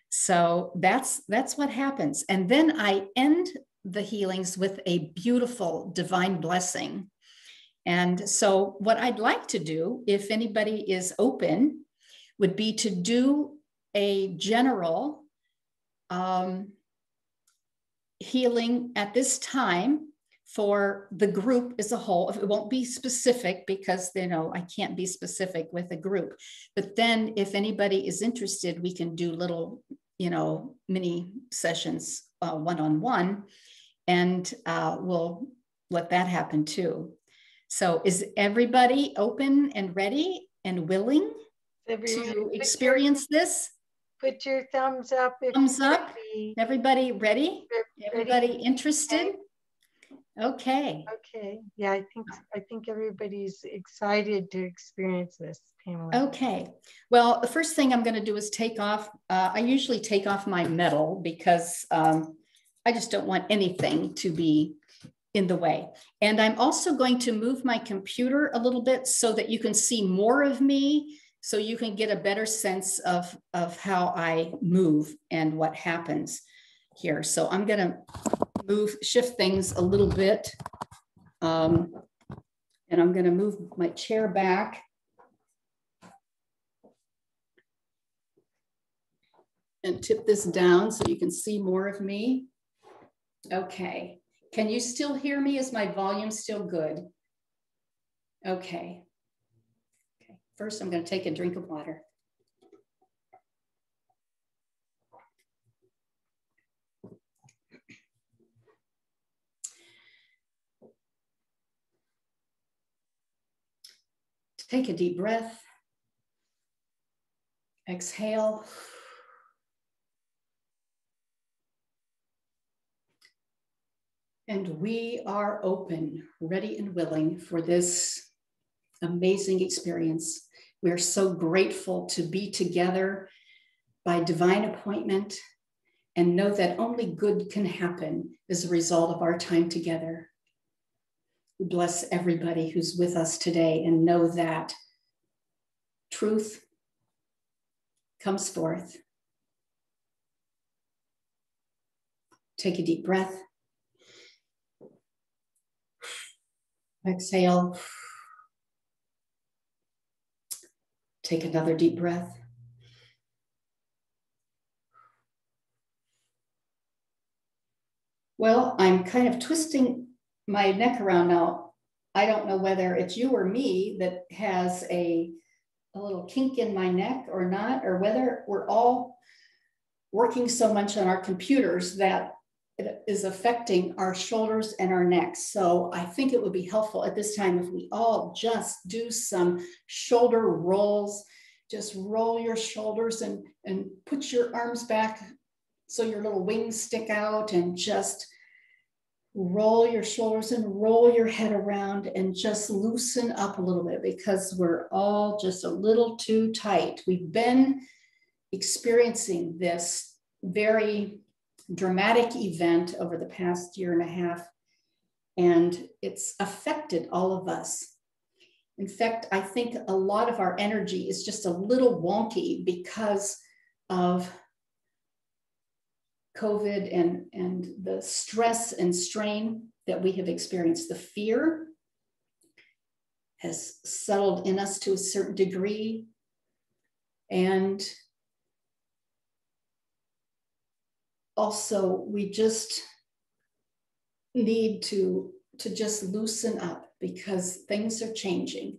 S2: So that's what happens. And then I end the healings with a beautiful divine blessing. And so what I'd like to do, if anybody is open, would be to do a general healing at this time for the group as a whole. It won't be specific because, I can't be specific with a group. But then if anybody is interested, we can do little, mini sessions one-on-one, and we'll let that happen too. So is everybody open and ready and willing to experience this?
S1: Put your thumbs up.
S2: Thumbs up. Everybody ready? Everybody interested? Okay.
S1: Okay. Yeah, I think everybody's excited to experience this, Pamela.
S2: Okay. Well, the first thing I'm going to do is take off. I usually take off my medal because I just don't want anything to be in the way. And I'm also going to move my computer a little bit so that you can see more of me, so you can get a better sense of how I move and what happens here. So I'm going to shift things a little bit. And I'm going to move my chair back. And tip this down so you can see more of me. Okay. Can you still hear me? Is my volume still good? Okay. Okay. First, I'm going to take a drink of water. Take a deep breath. Exhale. And we are open, ready and willing for this amazing experience. We are so grateful to be together by divine appointment and know that only good can happen as a result of our time together. We bless everybody who's with us today and know that truth comes forth. Take a deep breath. Exhale. Take another deep breath. Well, I'm kind of twisting my neck around now. I don't know whether it's you or me that has a little kink in my neck or not, or whether we're all working so much on our computers that it is affecting our shoulders and our necks. So I think it would be helpful at this time if we all just do some shoulder rolls Just roll your shoulders and put your arms back so your little wings stick out, and just roll your shoulders and roll your head around and just loosen up a little bit, because we're all just a little too tight. We've been experiencing this very dramatic event over the past year and a half, and it's affected all of us. In fact, I think a lot of our energy is just a little wonky because of COVID and the stress and strain that we have experienced. The fear has settled in us to a certain degree, and also we just need to just loosen up, because things are changing.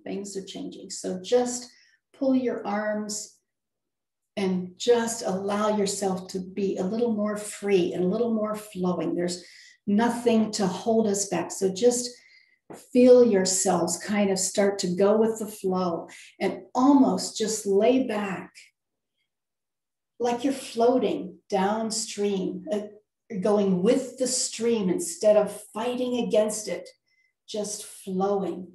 S2: So just pull your arms and just allow yourself to be a little more free and a little more flowing. There's nothing to hold us back. So just feel yourselves kind of start to go with the flow, and almost just lay back like you're floating downstream, going with the stream instead of fighting against it, just flowing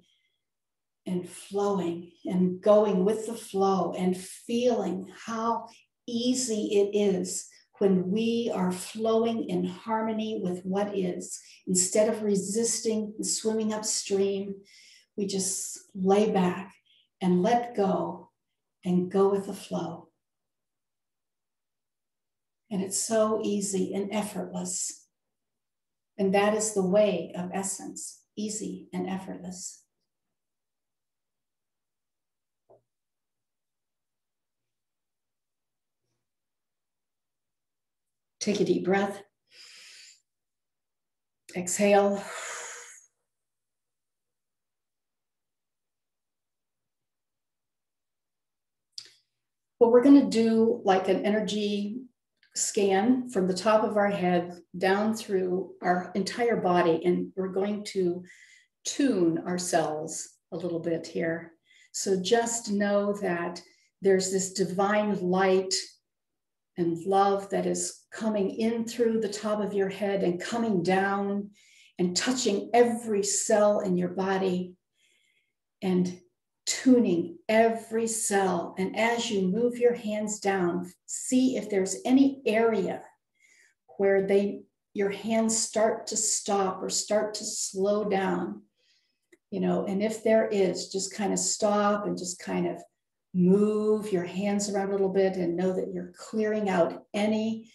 S2: and going with the flow, and feeling how easy it is when we are flowing in harmony with what is. Instead of resisting and swimming upstream, we just lay back and let go and go with the flow. And it's so easy and effortless. And that is the way of essence, easy and effortless. Take a deep breath. Exhale. Well, we're going to do like an energy scan from the top of our head down through our entire body, and we're going to tune ourselves a little bit here. So just know that there's this divine light and love that is coming in through the top of your head and coming down and touching every cell in your body and tuning every cell. And as you move your hands down, see if there's any area where your hands start to stop or start to slow down, and if there is, just kind of stop and just kind of move your hands around a little bit, and know that you're clearing out any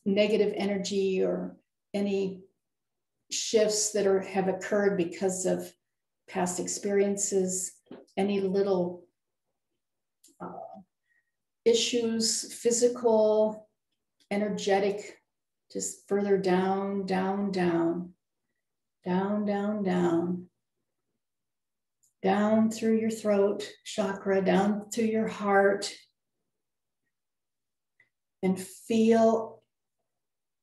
S2: negative energy or any shifts that have occurred because of past experiences, any little issues, physical, energetic, just further down, down, down, down, down, down. Down through your throat chakra, down through your heart, and feel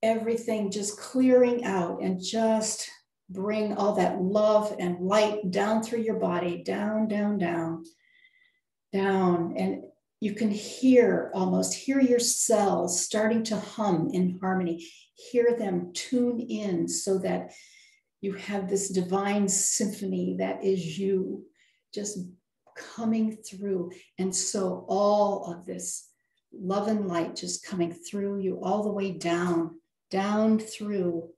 S2: everything just clearing out, and just bring all that love and light down through your body, down, down, down, down. And you can almost hear your cells starting to hum in harmony, hear them tune in, so that you have this divine symphony that is you just coming through. And so all of this love and light just coming through you all the way down, down through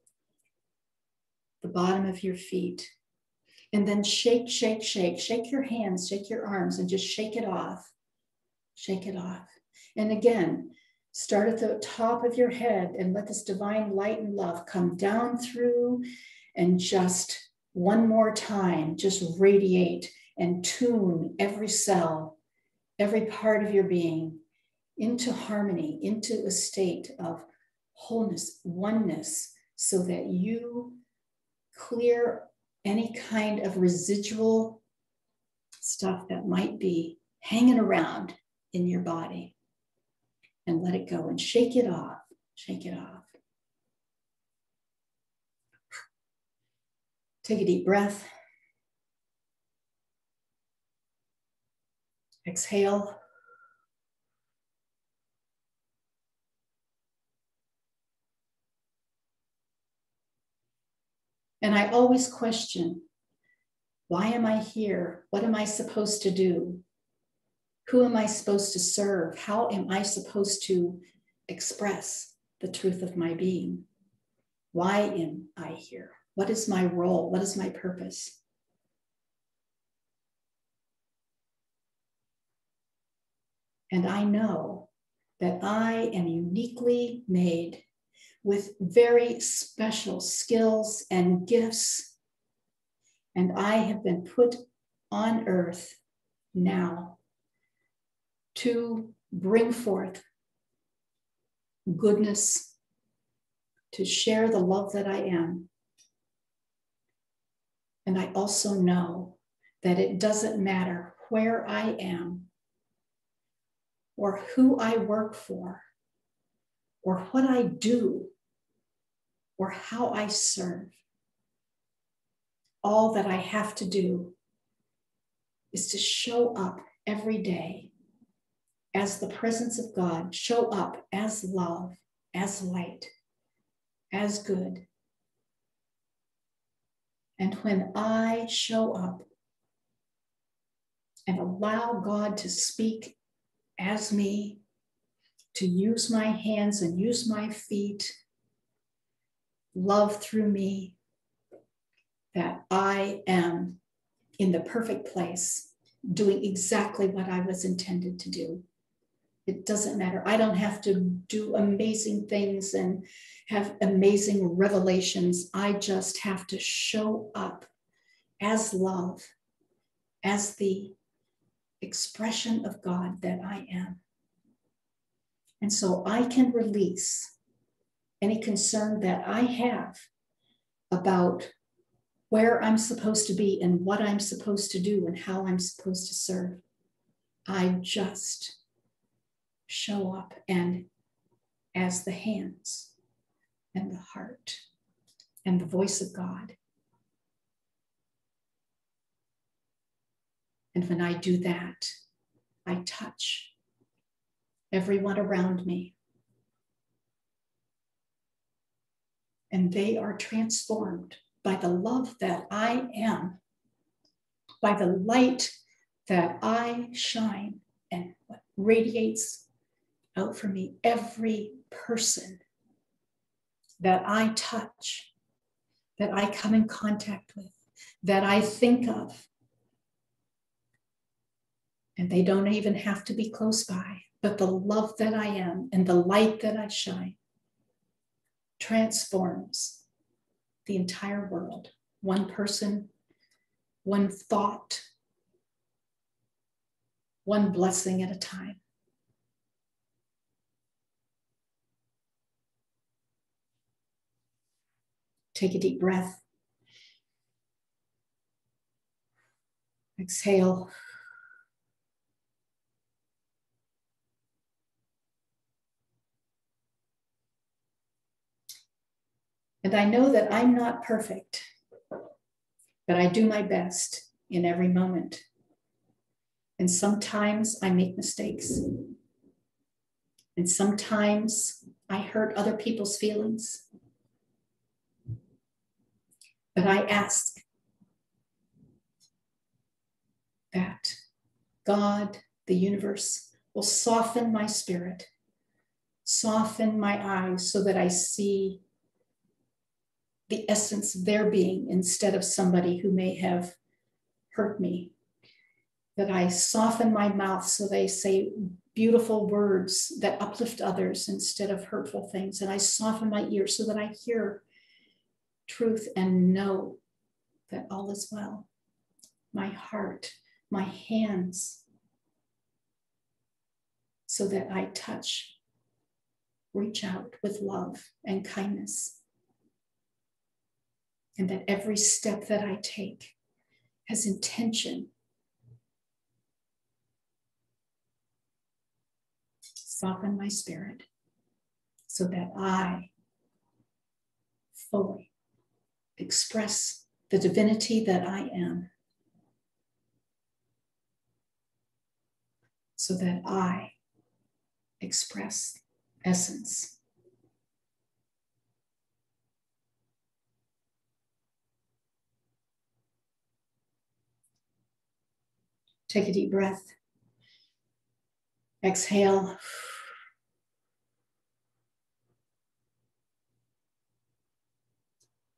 S2: the bottom of your feet. And then shake, shake, shake, shake your hands, shake your arms, and just shake it off. Shake it off. And again, start at the top of your head and let this divine light and love come down through, and just one more time, just radiate and tune every cell, every part of your being into harmony, into a state of wholeness, oneness, so that you clear any kind of residual stuff that might be hanging around in your body, and let it go and shake it off, shake it off. Take a deep breath. Exhale. And I always question, why am I here? What am I supposed to do? Who am I supposed to serve? How am I supposed to express the truth of my being? Why am I here? What is my role? What is my purpose? And I know that I am uniquely made with very special skills and gifts. And I have been put on earth now to bring forth goodness, to share the love that I am. And I also know that it doesn't matter where I am, or who I work for, or what I do, or how I serve. All that I have to do is to show up every day as the presence of God, show up as love, as light, as good. And when I show up and allow God to speak as me, to use my hands and use my feet, love through me, that I am in the perfect place, doing exactly what I was intended to do. It doesn't matter. I don't have to do amazing things and have amazing revelations. I just have to show up as love, as the expression of God that I am. And so I can release any concern that I have about where I'm supposed to be and what I'm supposed to do and how I'm supposed to serve. I just show up and as the hands and the heart and the voice of God. And when I do that, I touch everyone around me. And they are transformed by the love that I am, by the light that I shine and what radiates out from me. Every person that I touch, that I come in contact with, that I think of, and they don't even have to be close by, but the love that I am and the light that I shine transforms the entire world. One person, one thought, one blessing at a time. Take a deep breath. Exhale. And I know that I'm not perfect, but I do my best in every moment. And sometimes I make mistakes. And sometimes I hurt other people's feelings. But I ask that God, the universe, will soften my spirit, soften my eyes so that I see the essence of their being instead of somebody who may have hurt me. That I soften my mouth so they say beautiful words that uplift others instead of hurtful things. And I soften my ears so that I hear truth and know that all is well. My heart, my hands, so that I touch, reach out with love and kindness. And that every step that I take has intention. Soften my spirit so that I fully express the divinity that I am. so that I express essence. Take a deep breath. Exhale.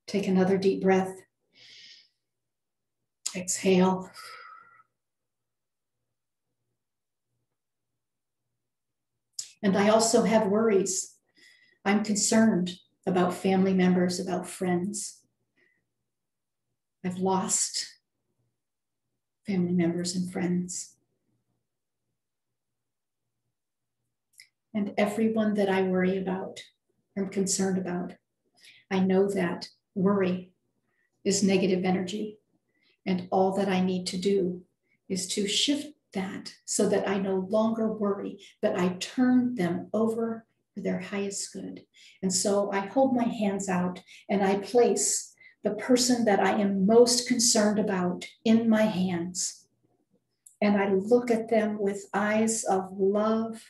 S2: Take another deep breath. Exhale. And I also have worries. I'm concerned about family members, about friends. I've lost family members and friends. And everyone that I worry about, I'm concerned about, I know that worry is negative energy. And all that I need to do is to shift that so that I no longer worry, but I turn them over for their highest good. And so I hold my hands out and I place the person that I am most concerned about in my hands. And I look at them with eyes of love,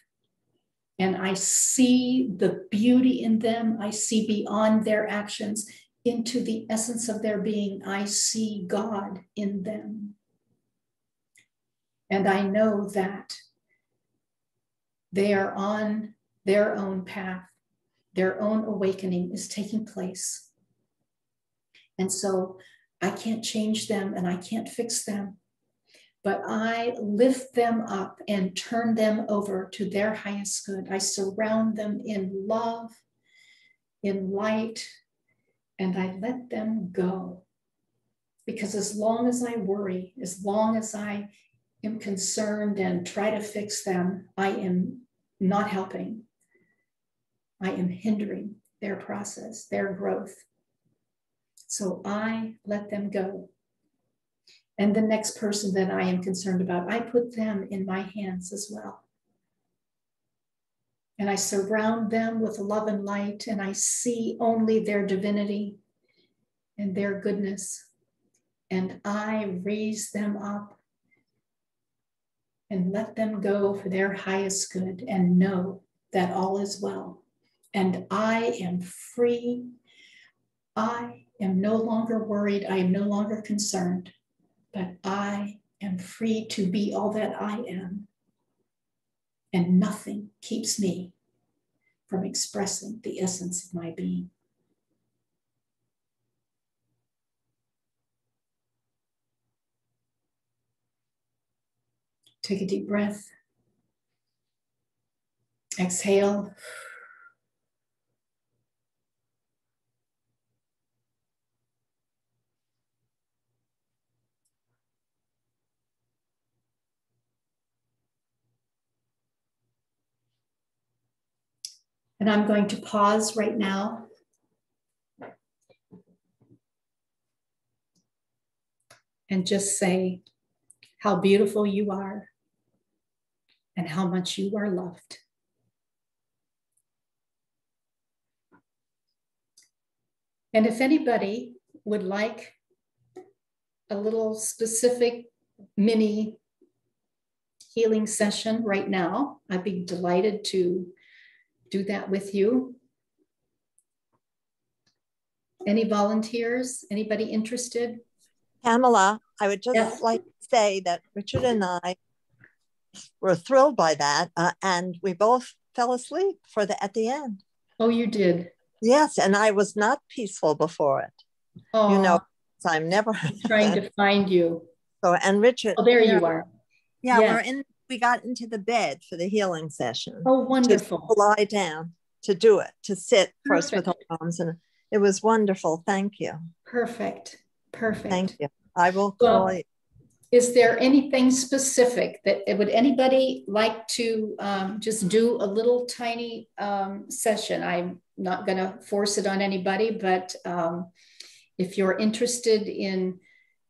S2: and I see the beauty in them. I see beyond their actions into the essence of their being. I see God in them. And I know that they are on their own path. Their own awakening is taking place. And so I can't change them and I can't fix them, but I lift them up and turn them over to their highest good. I surround them in love, in light, and I let them go. Because as long as I worry, as long as I am concerned and try to fix them, I am not helping. I am hindering their process, their growth. So I let them go. And the next person that I am concerned about, I put them in my hands as well. And I surround them with love and light, and I see only their divinity and their goodness. And I raise them up and let them go for their highest good and know that all is well. And I am free. I am no longer worried. I am no longer concerned, but I am free to be all that I am. And nothing keeps me from expressing the essence of my being. Take a deep breath. Exhale. And I'm going to pause right now and just say how beautiful you are and how much you are loved. And if anybody would like a little specific mini healing session right now, I'd be delighted to do that with you. Any volunteers? Anybody interested?
S3: Pamela, I would just
S2: Yes.
S3: like to say that Richard and I were thrilled by that, and we both fell asleep at the end.
S2: Oh, you did?
S3: Yes, and I was not peaceful before it.
S2: Oh,
S3: you know, I'm never
S2: trying to find you.
S3: So, and Richard.
S2: Oh, there you are.
S3: Yeah, yes. We got into the bed for the healing session.
S2: Oh, wonderful.
S3: To lie down, to do it, to sit first with our arms, and it was wonderful. Thank you.
S2: Perfect.
S3: Thank you. I will call you.
S2: Is there anything specific that would anybody like to just do a little tiny session? I'm not going to force it on anybody, but if you're interested in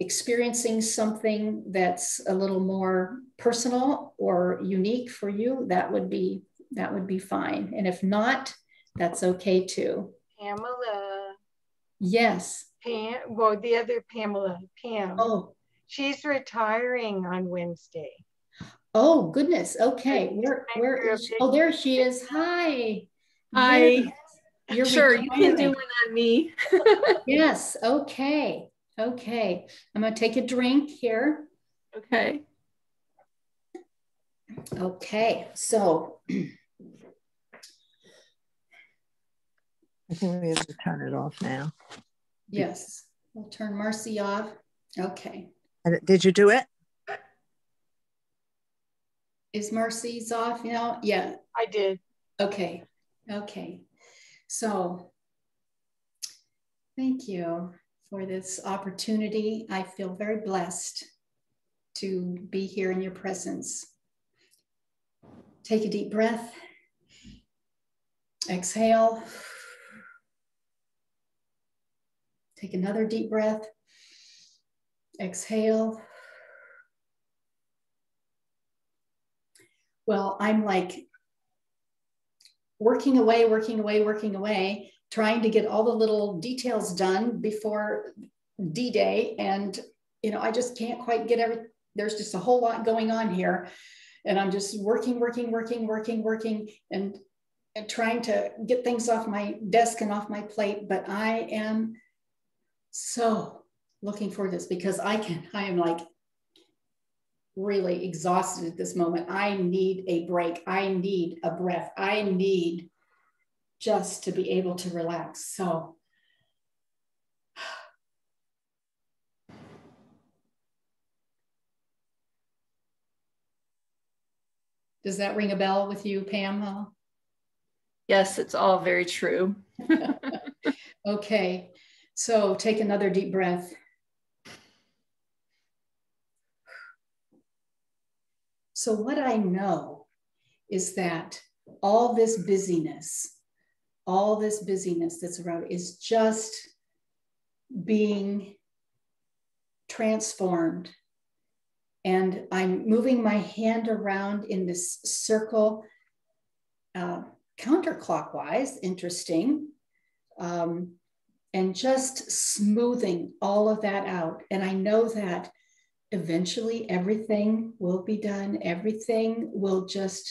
S2: experiencing something that's a little more personal or unique for you, that would be fine. And if not, that's okay too.
S1: Pamela.
S2: Yes.
S1: Well, the other Pamela, Pam.
S2: Oh.
S1: She's retiring on Wednesday.
S2: Oh, goodness. Okay. Where is she? Oh, there she is. Hi.
S4: Hi.
S2: Yes. You're
S4: Sure, you can do
S2: retiring.
S4: one on me.
S2: Yes. Okay. Okay. I'm going to take a drink here.
S4: Okay.
S2: Okay. So
S3: I think we have to turn it off now.
S2: yes, we'll turn Marcy off. Okay.
S3: And did you do it?
S2: Is Marcy's off now? Yeah.
S1: I did.
S2: Okay. Okay. So thank you for this opportunity. I feel very blessed to be here in your presence. Take a deep breath. Exhale. Take another deep breath. Exhale. Well, I'm like working away, trying to get all the little details done before D-Day. And, you know, I just can't quite get everything. There's just a whole lot going on here. And I'm just working and trying to get things off my desk and off my plate. But I am so looking for this because I am like really exhausted at this moment. I need a break. I need a breath. I need just to be able to relax. So does that ring a bell with you, Pam?
S4: Yes, it's all very true.
S2: Okay, so take another deep breath. So what I know is that all this busyness that's around is just being transformed. And I'm moving my hand around in this circle counterclockwise, interesting, and just smoothing all of that out. And I know that eventually everything will be done. Everything will just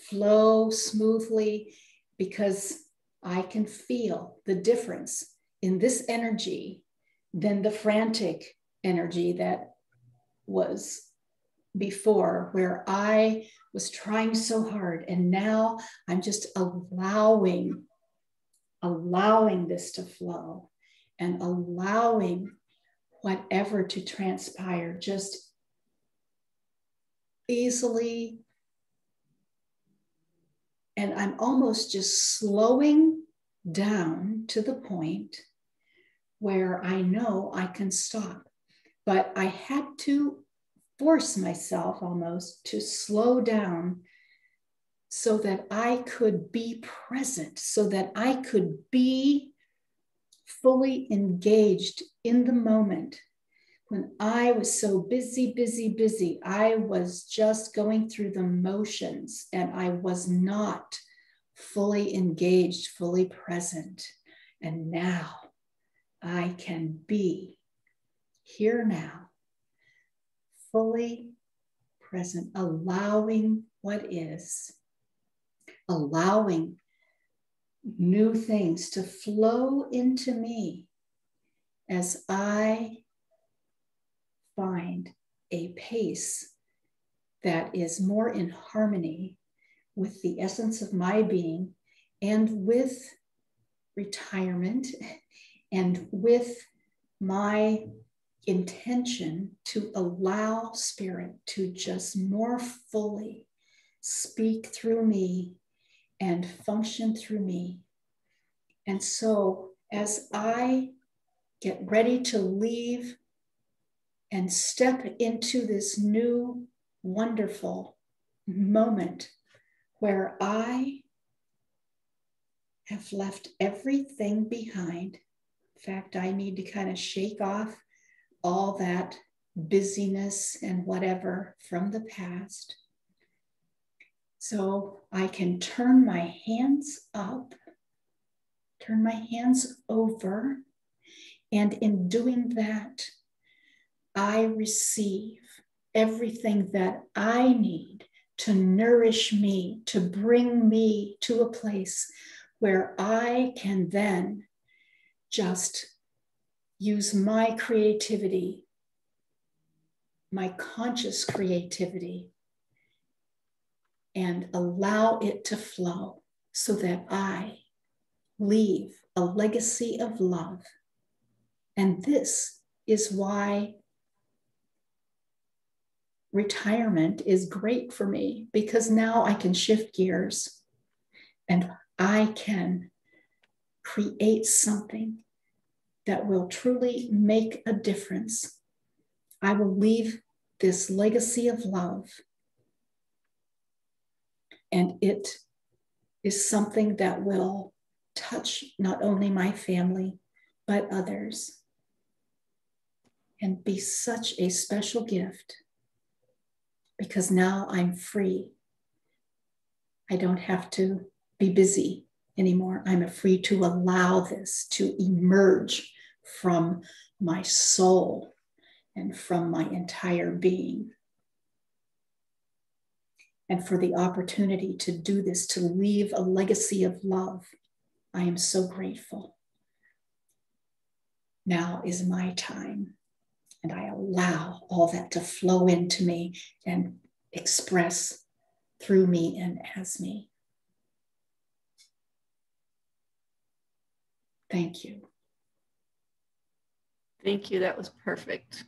S2: flow smoothly because I can feel the difference in this energy than the frantic energy that was before, where I was trying so hard. And now I'm just allowing this to flow and allowing whatever to transpire just easily. And I'm almost just slowing down to the point where I know I can stop. But I had to force myself almost to slow down so that I could be present, so that I could be fully engaged in the moment. When I was so busy, I was just going through the motions and I was not fully engaged, fully present. And now I can be here now, fully present, allowing what is, allowing new things to flow into me as I find a pace that is more in harmony with the essence of my being and with retirement and with my intention to allow spirit to just more fully speak through me and function through me. And so as I get ready to leave and step into this new wonderful moment where I have left everything behind. In fact, I need to kind of shake off all that busyness and whatever from the past. So I can turn my hands up, turn my hands over, and in doing that, I receive everything that I need to nourish me, to bring me to a place where I can then just use my creativity, my conscious creativity, and allow it to flow so that I leave a legacy of love. And this is why retirement is great for me, because now I can shift gears and I can create something that will truly make a difference. I will leave this legacy of love, and it is something that will touch not only my family, but others, and be such a special gift, because now I'm free. I don't have to be busy anymore. I'm free to allow this to emerge from my soul and from my entire being. And for the opportunity to do this, to leave a legacy of love, I am so grateful. Now is my time, and I allow all that to flow into me and express through me and as me. Thank you.
S4: Thank you. That was perfect.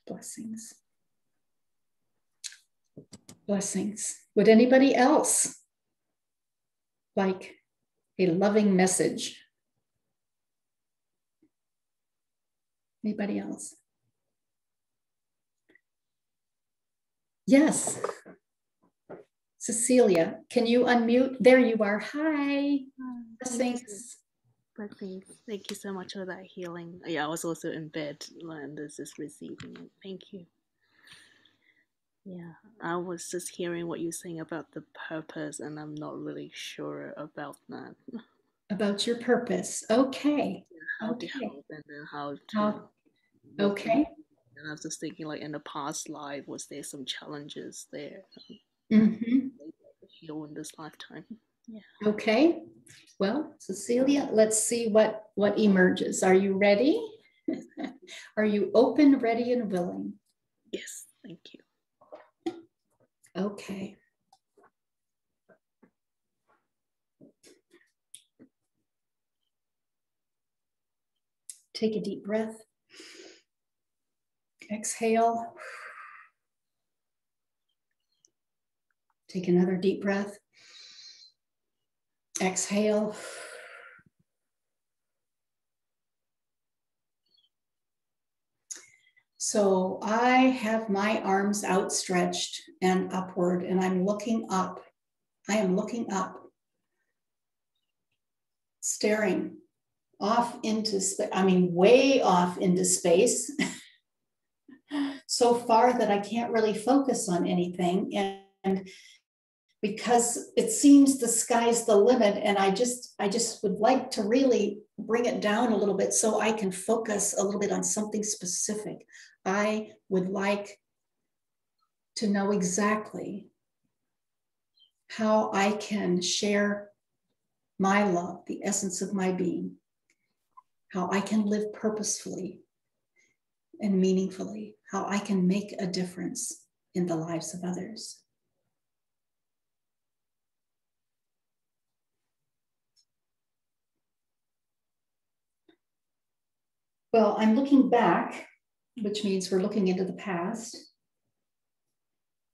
S2: Blessings. Blessings. Would anybody else like a loving message? Anybody else? Yes. Cecilia, can you unmute? There you are. Hi. Blessings.
S5: Blessings. Thank you so much for that healing. Yeah, I was also in bed and this is receiving it. Thank you. Yeah, I was just hearing what you're saying about the purpose, and I'm not really sure about that.
S2: About your purpose. Okay.
S5: How
S2: okay.
S5: to help and then how to.
S2: Okay.
S5: And I was just thinking, like in the past life, was there some challenges there?
S2: Mm-hmm.
S5: Heal in this lifetime. Yeah.
S2: Okay. Well, Cecilia, let's see what emerges. Are you ready? Are you open, ready, and willing?
S5: Yes. Thank you.
S2: Okay. Take a deep breath. Exhale. Take another deep breath. Exhale. So I have my arms outstretched and upward, and I'm looking up. I am looking up, staring off into space. I mean, way off into space. So far that I can't really focus on anything. And because it seems the sky's the limit, and I just would like to really bring it down a little bit so I can focus a little bit on something specific. I would like to know exactly how I can share my love, the essence of my being, how I can live purposefully and meaningfully, how I can make a difference in the lives of others. Well, I'm looking back, which means we're looking into the past.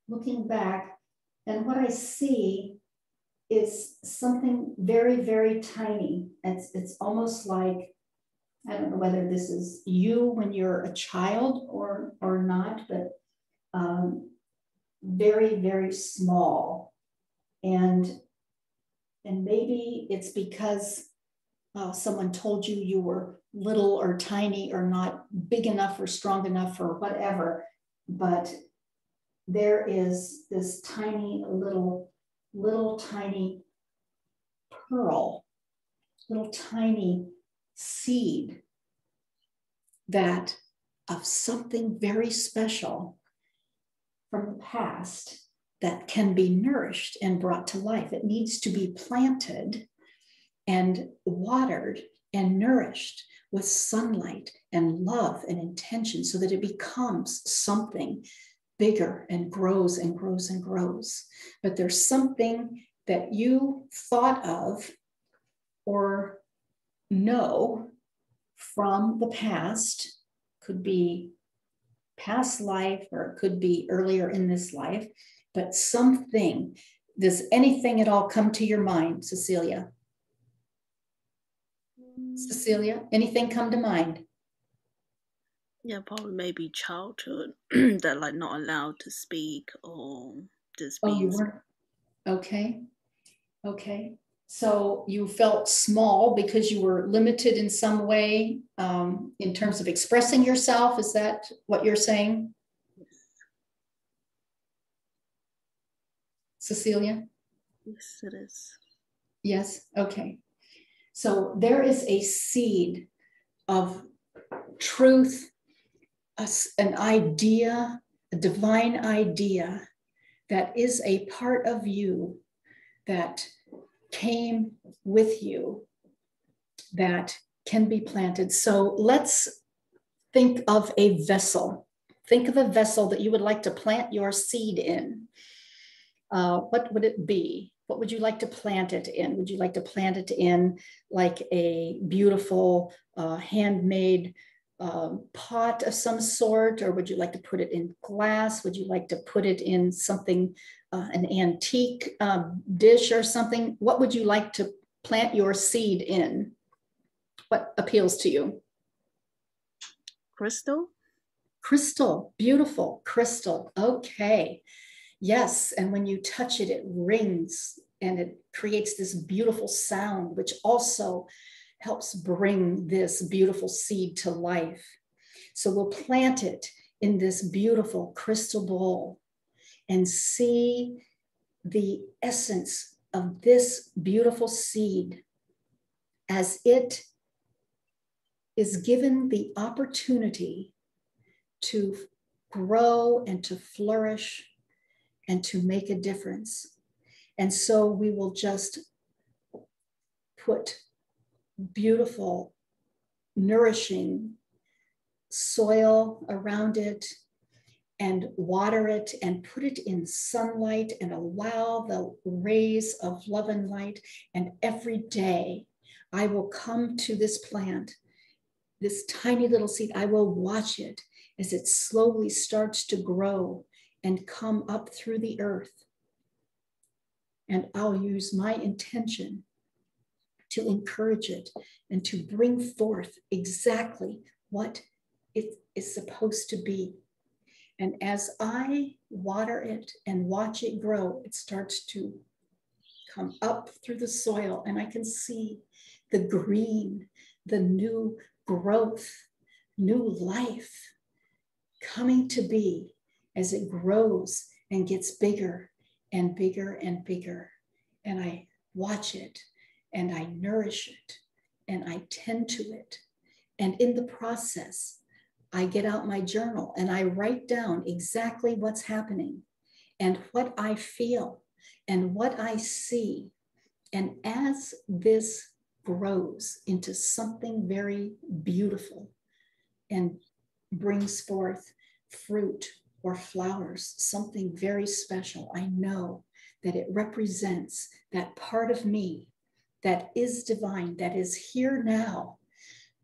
S2: Looking back, and what I see is something very, very tiny. It's almost like, I don't know whether this is you when you're a child or not, but very, very small. And maybe it's because someone told you you were little or tiny or not big enough or strong enough or whatever, but there is this tiny little tiny pearl, little tiny seed that of something very special from the past that can be nourished and brought to life. It needs to be planted and watered and nourished with sunlight and love and intention so that it becomes something bigger and grows and grows and grows. But there's something that you thought of or know from the past, could be past life or it could be earlier in this life, but something. Does anything at all come to your mind, Cecilia? Cecilia, anything come to mind?
S5: Yeah, probably maybe childhood that like not allowed to speak or just
S2: Oh, you
S5: being.
S2: weren't? Okay. Okay. So you felt small because you were limited in some way in terms of expressing yourself. Is that what you're saying? Cecilia?
S5: Yes, it is.
S2: Yes. Okay. So there is a seed of truth, an idea, a divine idea that is a part of you that came with you that can be planted. So let's think of a vessel. Think of a vessel that you would like to plant your seed in. What would it be? What would you like to plant it in? Would you like to plant it in like a beautiful handmade pot of some sort? Or would you like to put it in glass? Would you like to put it in something, an antique dish or something? What would you like to plant your seed in? What appeals to you?
S5: Crystal?
S2: Crystal, beautiful crystal. Okay. Yes, and when you touch it, it rings and it creates this beautiful sound, which also helps bring this beautiful seed to life. So we'll plant it in this beautiful crystal bowl and see the essence of this beautiful seed as it is given the opportunity to grow and to flourish and to make a difference. And so we will just put beautiful, nourishing soil around it and water it and put it in sunlight and allow the rays of love and light. And every day I will come to this plant, this tiny little seed. I will watch it as it slowly starts to grow and come up through the earth. And I'll use my intention to encourage it and to bring forth exactly what it is supposed to be. And as I water it and watch it grow, it starts to come up through the soil and I can see the green, the new growth, new life coming to be as it grows and gets bigger and bigger and bigger. And I watch it and I nourish it and I tend to it. And in the process, I get out my journal and I write down exactly what's happening and what I feel and what I see. And as this grows into something very beautiful and brings forth fruit or flowers, something very special, I know that it represents that part of me that is divine, that is here now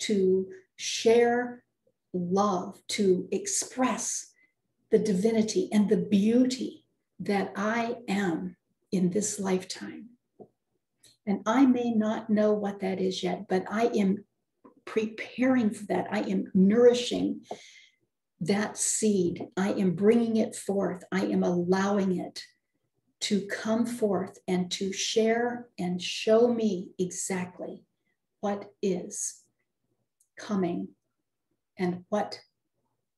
S2: to share love, to express the divinity and the beauty that I am in this lifetime. And I may not know what that is yet, but I am preparing for that. I am nourishing that seed. I am bringing it forth. I am allowing it to come forth and to share and show me exactly what is coming and what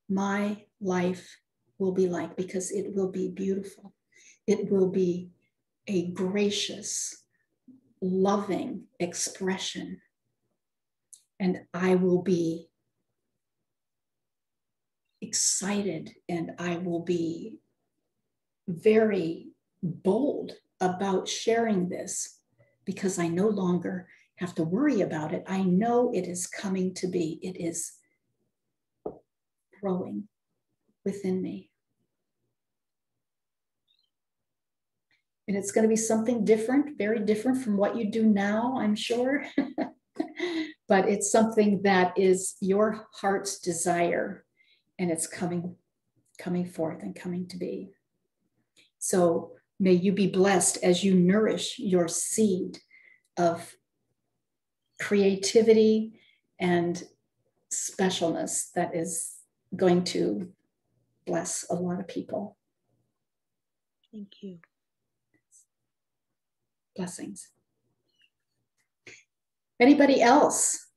S2: my life will be like, because it will be beautiful. It will be a gracious, loving expression. And I will be excited, and I will be very bold about sharing this because I no longer have to worry about it. I know it is coming to be. It is growing within me. And it's going to be something different, very different from what you do now, I'm sure. But it's something that is your heart's desire, and it's coming forth and coming to be. So may you be blessed as you nourish your seed of creativity and specialness that is going to bless a lot of people.
S5: Thank you.
S2: Blessings. Anybody else?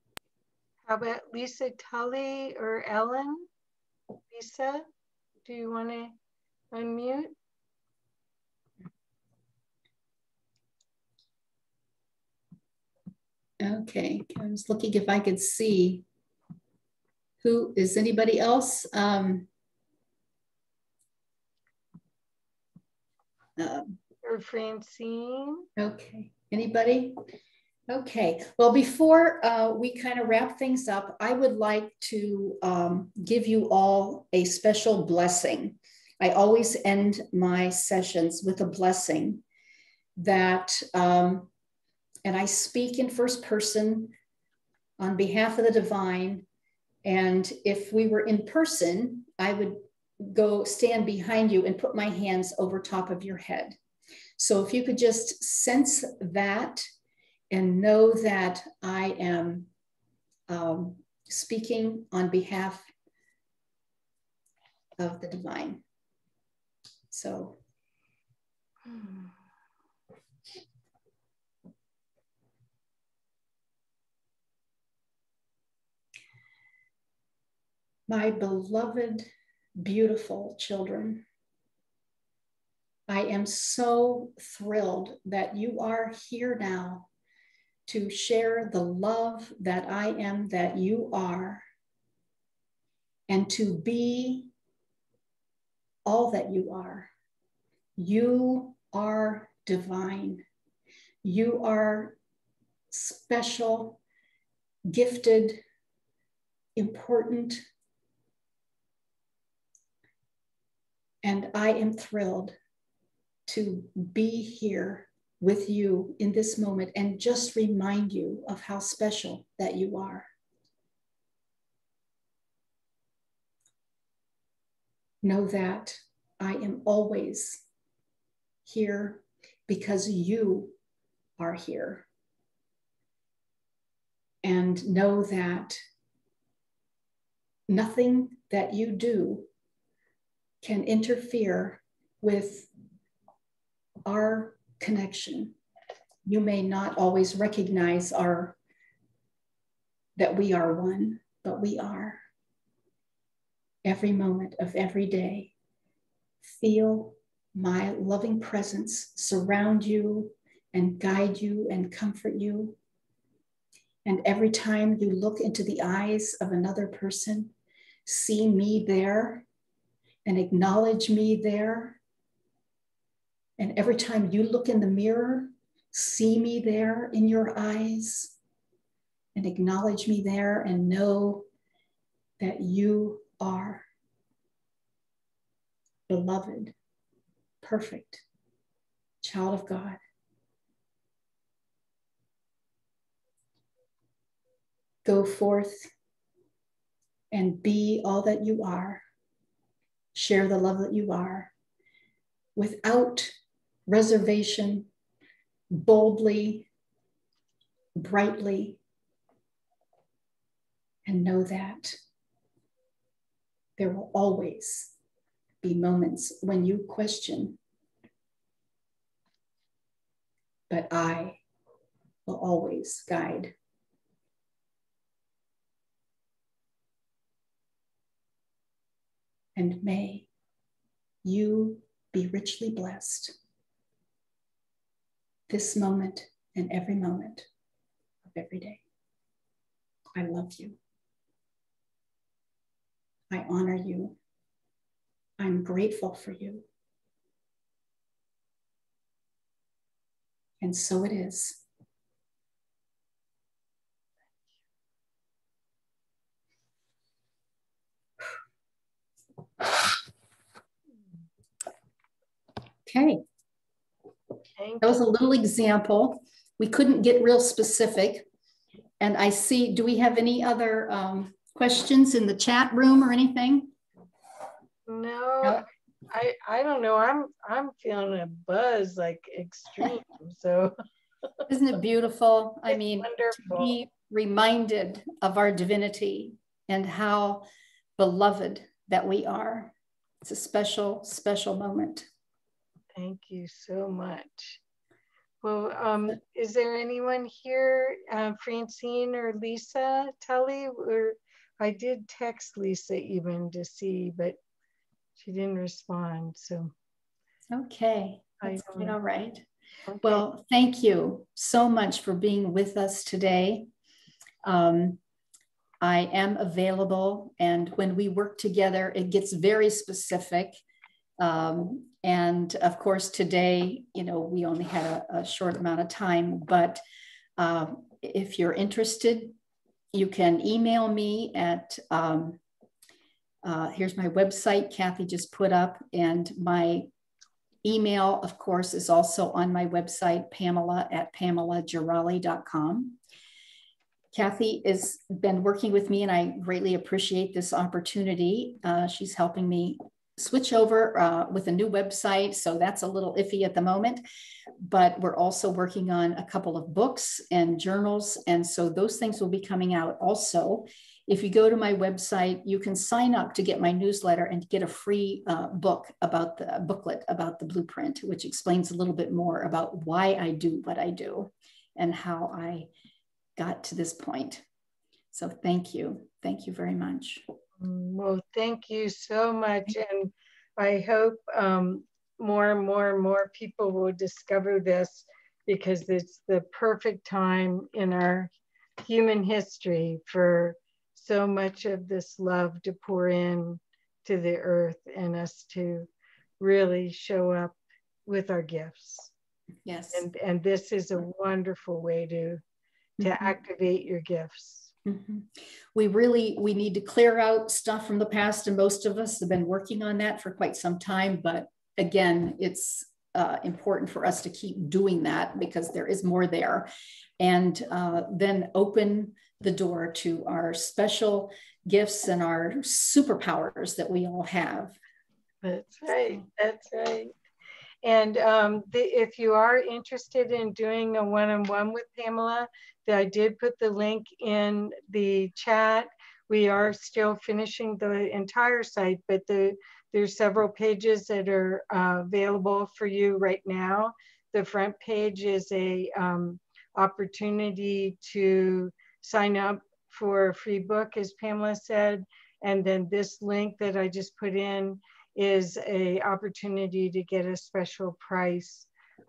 S1: How about Lisa Tully or Ellen? Lisa, do you want to unmute?
S2: Okay, I was looking if I could see who is anybody else.
S1: Or Francine?
S2: Okay, anybody? Okay, well, before we kind of wrap things up, I would like to give you all a special blessing. I always end my sessions with a blessing that, and I speak in first person on behalf of the divine. And if we were in person, I would go stand behind you and put my hands over top of your head. So if you could just sense that and know that I am speaking on behalf of the divine. So. My beloved, beautiful children, I am so thrilled that you are here now to share the love that I am, that you are, and to be all that you are. You are divine. You are special, gifted, important. And I am thrilled to be here with you in this moment and just remind you of how special that you are. Know that I am always here because you are here. And know that nothing that you do can interfere with our connection. You may not always recognize that we are one, but we are. Every moment of every day, feel my loving presence surround you and guide you and comfort you. And every time you look into the eyes of another person, see me there and acknowledge me there. And every time you look in the mirror, see me there in your eyes and acknowledge me there and know that you are beloved, perfect child of God. Go forth and be all that you are. Share the love that you are without reservation, boldly, brightly, and know that there will always be moments when you question, but I will always guide. And may you be richly blessed this moment and every moment of every day. I love you. I honor you. I'm grateful for you. And so it is. Okay. That was a little example. We couldn't get real specific. And I see, do we have any other questions in the chat room or anything?
S1: No, I don't know. I'm feeling a buzz, like extreme. So
S2: isn't it beautiful? I mean,
S1: wonderful.
S2: To be reminded of our divinity and how beloved that we are. It's a special, special moment.
S1: Thank you so much. Well, is there anyone here, Francine or Lisa, Tully? Or I did text Lisa even to see, but she didn't respond. So
S2: okay, that's quite all right.
S1: Okay.
S2: Well, thank you so much for being with us today. I am available, and when we work together, it gets very specific. And of course, today, you know, we only had a short amount of time, but if you're interested, you can email me at, here's my website, Kathy just put up, and my email, of course, is also on my website, Pamela at PamelaGerali.com. Kathy has been working with me, and I greatly appreciate this opportunity. She's helping me switch over with a new website, so that's a little iffy at the moment, but we're also working on a couple of books and journals, and so those things will be coming out also. If you go to my website, you can sign up to get my newsletter and get a free booklet about the blueprint, which explains a little bit more about why I do what I do and how I got to this point. So thank you. Thank you very much.
S1: Well, thank you so much. And I hope more and more people will discover this, because it's the perfect time in our human history for so much of this love to pour in to the earth and us to really show up with our gifts.
S2: Yes.
S1: And this is a wonderful way to activate your gifts.
S2: Mm-hmm. We need to clear out stuff from the past, and most of us have been working on that for quite some time, but again, it's important for us to keep doing that because there is more there, and then open the door to our special gifts and our superpowers that we all have.
S1: That's right. That's right. And if you are interested in doing a one-on-one with Pamela, I did put the link in the chat. We are still finishing the entire site, but there's several pages that are available for you right now. The front page is a opportunity to sign up for a free book, as Pamela said. And then this link that I just put in is a opportunity to get a special price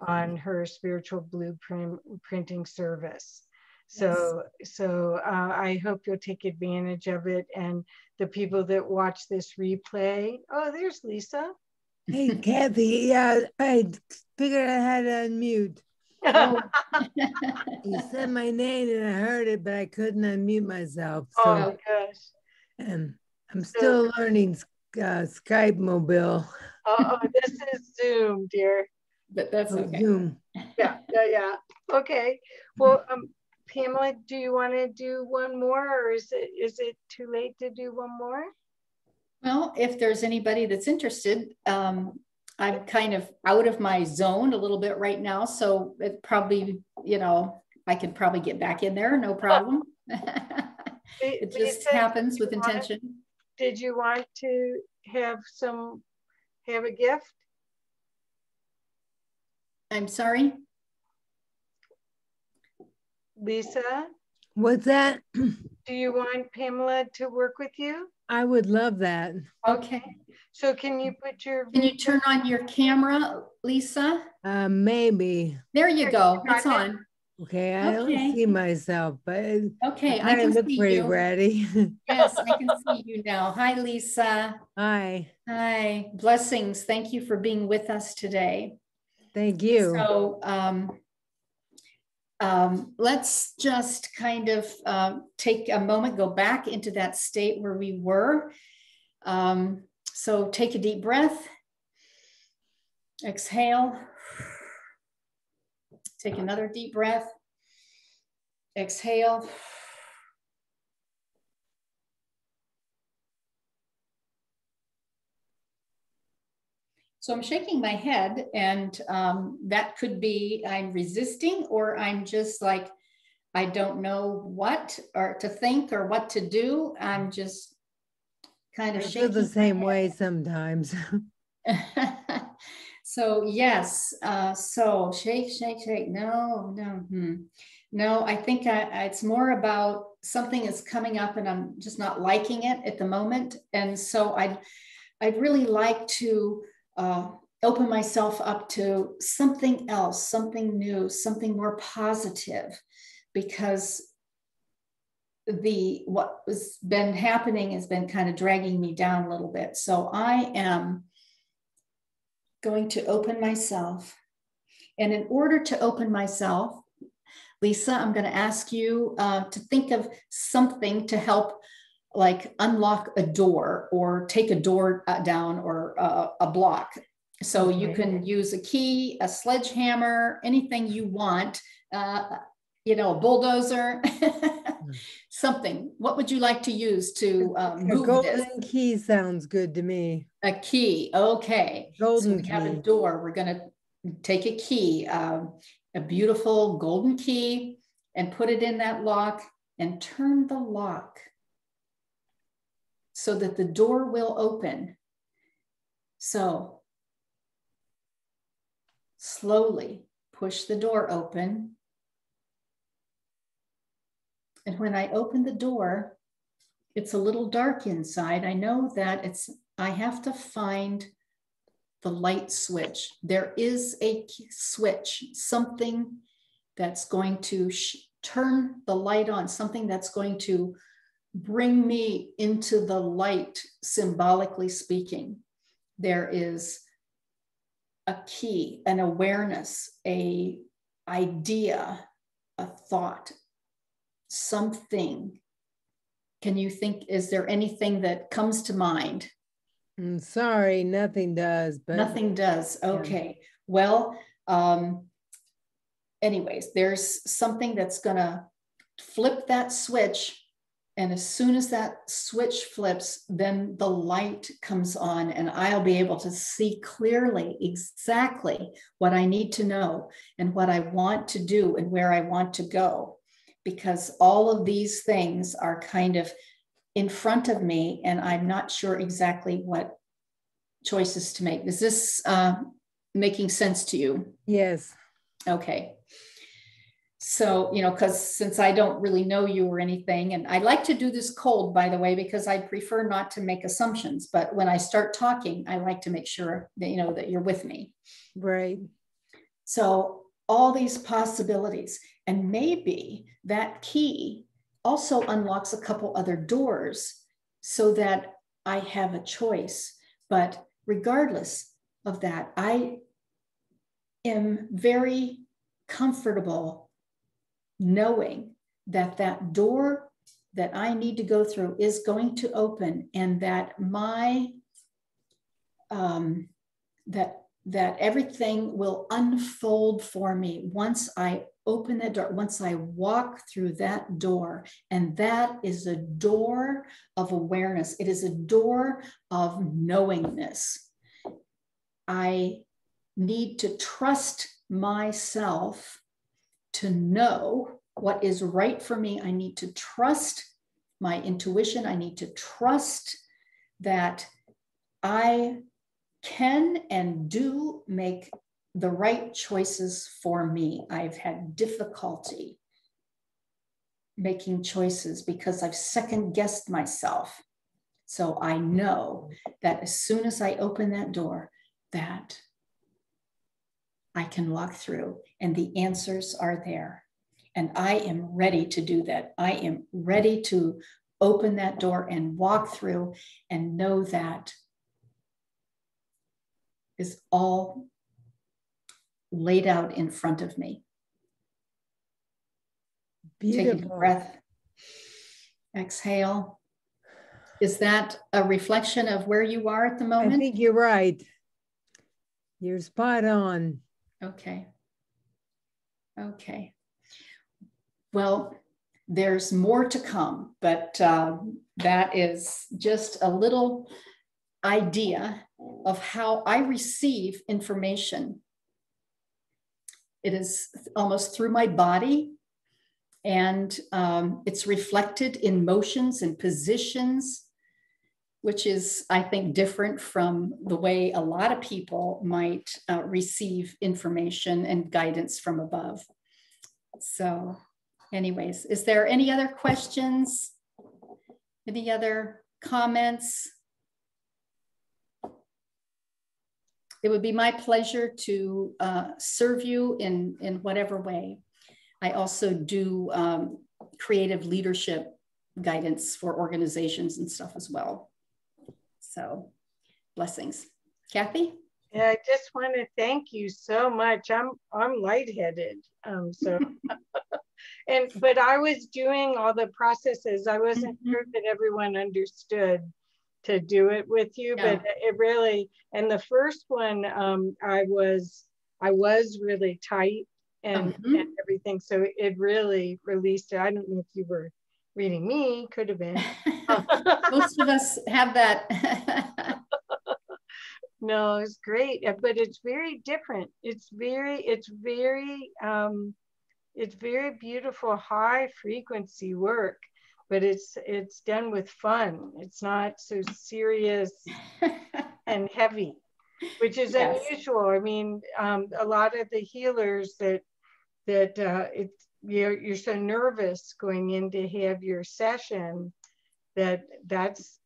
S1: on her spiritual blueprint printing service. So, yes. I hope you'll take advantage of it. And the people that watch this replay, oh, there's Lisa.
S6: Hey, Kathy, yeah, I figured I had to unmute. Oh. You said my name and I heard it, but I couldn't unmute myself. So,
S1: oh my gosh.
S6: And I'm still learning Skype mobile.
S1: Oh, this is Zoom, dear.
S2: But that's okay.
S6: Zoom.
S1: Yeah. Okay. Well, Pamela, do you want to do one more, or is it too late to do one more?
S2: Well, if there's anybody that's interested, I'm kind of out of my zone a little bit right now, so it probably, I could probably get back in there, no problem. It just Lisa, happens with intention.
S1: Did you want to have a gift?
S2: I'm sorry?
S1: Lisa?
S6: What's that?
S1: Do you want Pamela to work with you?
S6: I would love that.
S1: Okay. So can you
S2: turn on your camera, Lisa?
S6: Maybe.
S2: There you go. It's on.
S6: Okay, I don't see myself, but
S2: Okay,
S6: I
S2: can
S6: look
S2: see
S6: pretty
S2: you.
S6: ready.
S2: Yes, I can see you now. Hi, Lisa.
S6: Hi.
S2: Hi. Blessings. Thank you for being with us today.
S6: Thank you.
S2: So let's just kind of take a moment, go back into that state where we were. So take a deep breath. Exhale. Take another deep breath. Exhale. So I'm shaking my head, and that could be I'm resisting, or I'm just like, I don't know what or to think or what to do. I'm just kind of
S6: I
S2: shaking.
S6: feel the same way sometimes.
S2: So yes, so shake, shake, shake. No, no. I think it's more about something is coming up, and I'm just not liking it at the moment. And so I'd really like to open myself up to something else, something new, something more positive, because what has been happening has been kind of dragging me down a little bit. So I am going to open myself. And in order to open myself, Lisa, I'm going to ask you to think of something to help, like unlock a door or take a door down, or a block. So you can use a key, a sledgehammer, anything you want, you know, a bulldozer, something. What would you like to use to move this?
S6: A golden key sounds good to me.
S2: A key, okay.
S6: Golden
S2: so we
S6: key.
S2: have a door. We're going to take a key, a beautiful golden key, and put it in that lock and turn the lock so that the door will open. So slowly push the door open. And when I open the door, it's a little dark inside. I know that I have to find the light switch. There is a switch, something that's going to turn the light on, something that's going to bring me into the light, symbolically speaking. There is a key, an awareness, a idea, a thought, something. Can you think, is there anything that comes to mind?
S6: I'm sorry, nothing does. But
S2: nothing does. Okay. Yeah. Well, anyways, there's something that's going to flip that switch. And as soon as that switch flips, then the light comes on, and I'll be able to see clearly exactly what I need to know and what I want to do and where I want to go, because all of these things are kind of in front of me, and I'm not sure exactly what choices to make. Is this making sense to you?
S6: Yes.
S2: Okay. So, you know, because since I don't really know you or anything, and I like to do this cold, by the way, because I prefer not to make assumptions. But when I start talking, I like to make sure that, you know, that you're with me.
S6: Right.
S2: So all these possibilities, and maybe that key also unlocks a couple other doors so that I have a choice. But regardless of that, I am very comfortable knowing that that door that I need to go through is going to open, and that my that everything will unfold for me once I open that door, once I walk through that door. And that is a door of awareness. It is a door of knowingness. I need to trust myself to know what is right for me. I need to trust my intuition. I need to trust that I can and do make the right choices for me. I've had difficulty making choices because I've second guessed myself. So I know that as soon as I open that door, that I can walk through and the answers are there. And I am ready to do that. I am ready to open that door and walk through and know that is all laid out in front of me.
S6: Beautiful.
S2: Taking a breath. Exhale. Is that a reflection of where you are at the moment?
S6: I think you're right. You're spot on.
S2: Okay. Okay. Well, there's more to come, but that is just a little idea of how I receive information. It is almost through my body, and it's reflected in motions and positions, which is, I think, different from the way a lot of people might receive information and guidance from above. So anyways, is there any other questions? Any other comments? It would be my pleasure to serve you in whatever way. I also do creative leadership guidance for organizations and stuff as well. So blessings. Kathy?
S1: Yeah, I just want to thank you so much. I'm lightheaded. But I was doing all the processes. I wasn't sure that everyone understood to do it with you, but it really, and the first one, I was really tight and everything. So it really released it. I don't know if you were reading me, could have been.
S2: Most of us have that.
S1: No, it's great, but it's very different. It's very beautiful, high frequency work, but it's done with fun. It's not so serious and heavy, which is unusual. I mean, a lot of the healers you're so nervous going in to have your session that's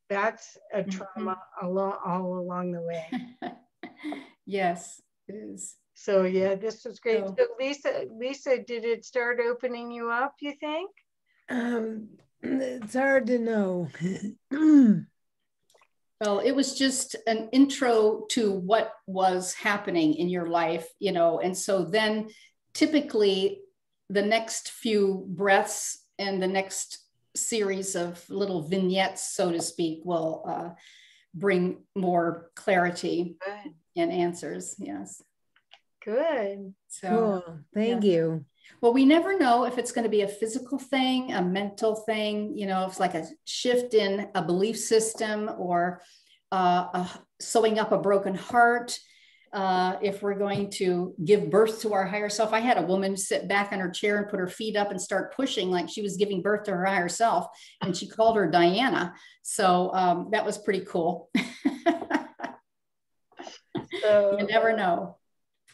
S1: a trauma all along the way.
S2: Yes, it is.
S1: So yeah, this was great. So Lisa, did it start opening you up, you think?
S6: It's hard to know.
S2: Well, it was just an intro to what was happening in your life, you know, and so then typically the next few breaths and the next series of little vignettes, so to speak, will bring more clarity and answers. Yes.
S1: Good.
S2: So,
S6: cool. Thank you.
S2: Well, we never know if it's going to be a physical thing, a mental thing, you know, if it's like a shift in a belief system or sewing up a broken heart. If we're going to give birth to our higher self. I had a woman sit back on her chair and put her feet up and start pushing like she was giving birth to her higher self. And she called her Diana. So that was pretty cool.
S1: So,
S2: you never know.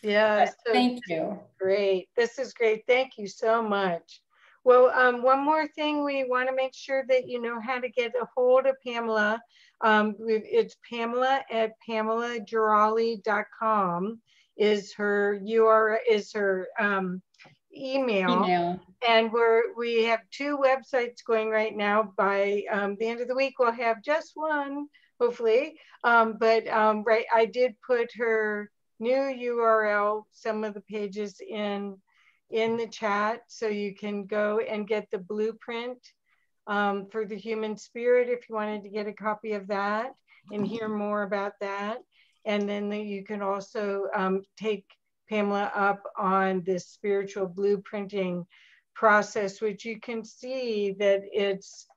S1: Yeah. So
S2: thank you.
S1: Great. This is great. Thank you so much. Well, one more thing, we want to make sure that you know how to get a hold of Pamela. It's Pamela at PamelaGerali.com is her URL, is her email. And we have 2 websites going right now. By the end of the week, we'll have just one, hopefully. Right, I did put her new URL, some of the pages in the chat, so you can go and get the blueprint for the human spirit if you wanted to get a copy of that and hear more about that. And then you can also take Pamela up on this spiritual blueprinting process, which you can see that it's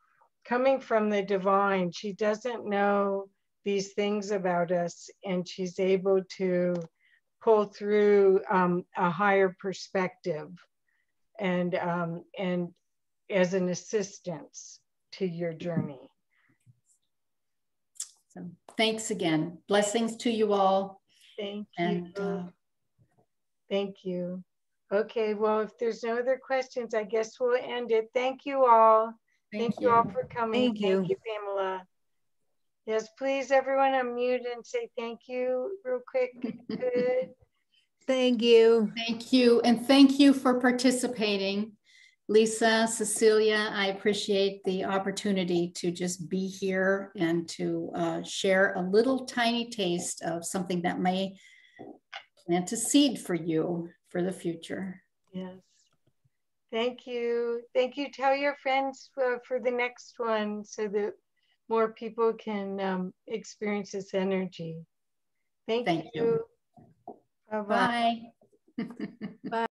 S1: coming from the divine. She doesn't know these things about us, and she's able to pull through a higher perspective and as an assistance to your journey.
S2: So thanks again. Blessings to you all.
S1: Thank you. Thank you. Okay, well, if there's no other questions, I guess we'll end it. Thank you all. Thank you all for coming.
S6: Thank you.
S1: Thank you, Pamela. Yes, please, everyone unmute and say thank you real quick. Good.
S6: Thank you.
S2: Thank you. And thank you for participating. Lisa, Cecilia, I appreciate the opportunity to just be here and to share a little tiny taste of something that may plant a seed for you for the future.
S1: Yes. Thank you. Thank you. Tell your friends for the next one so that more people can experience this energy. Thank you.
S2: Bye-bye.
S6: Bye.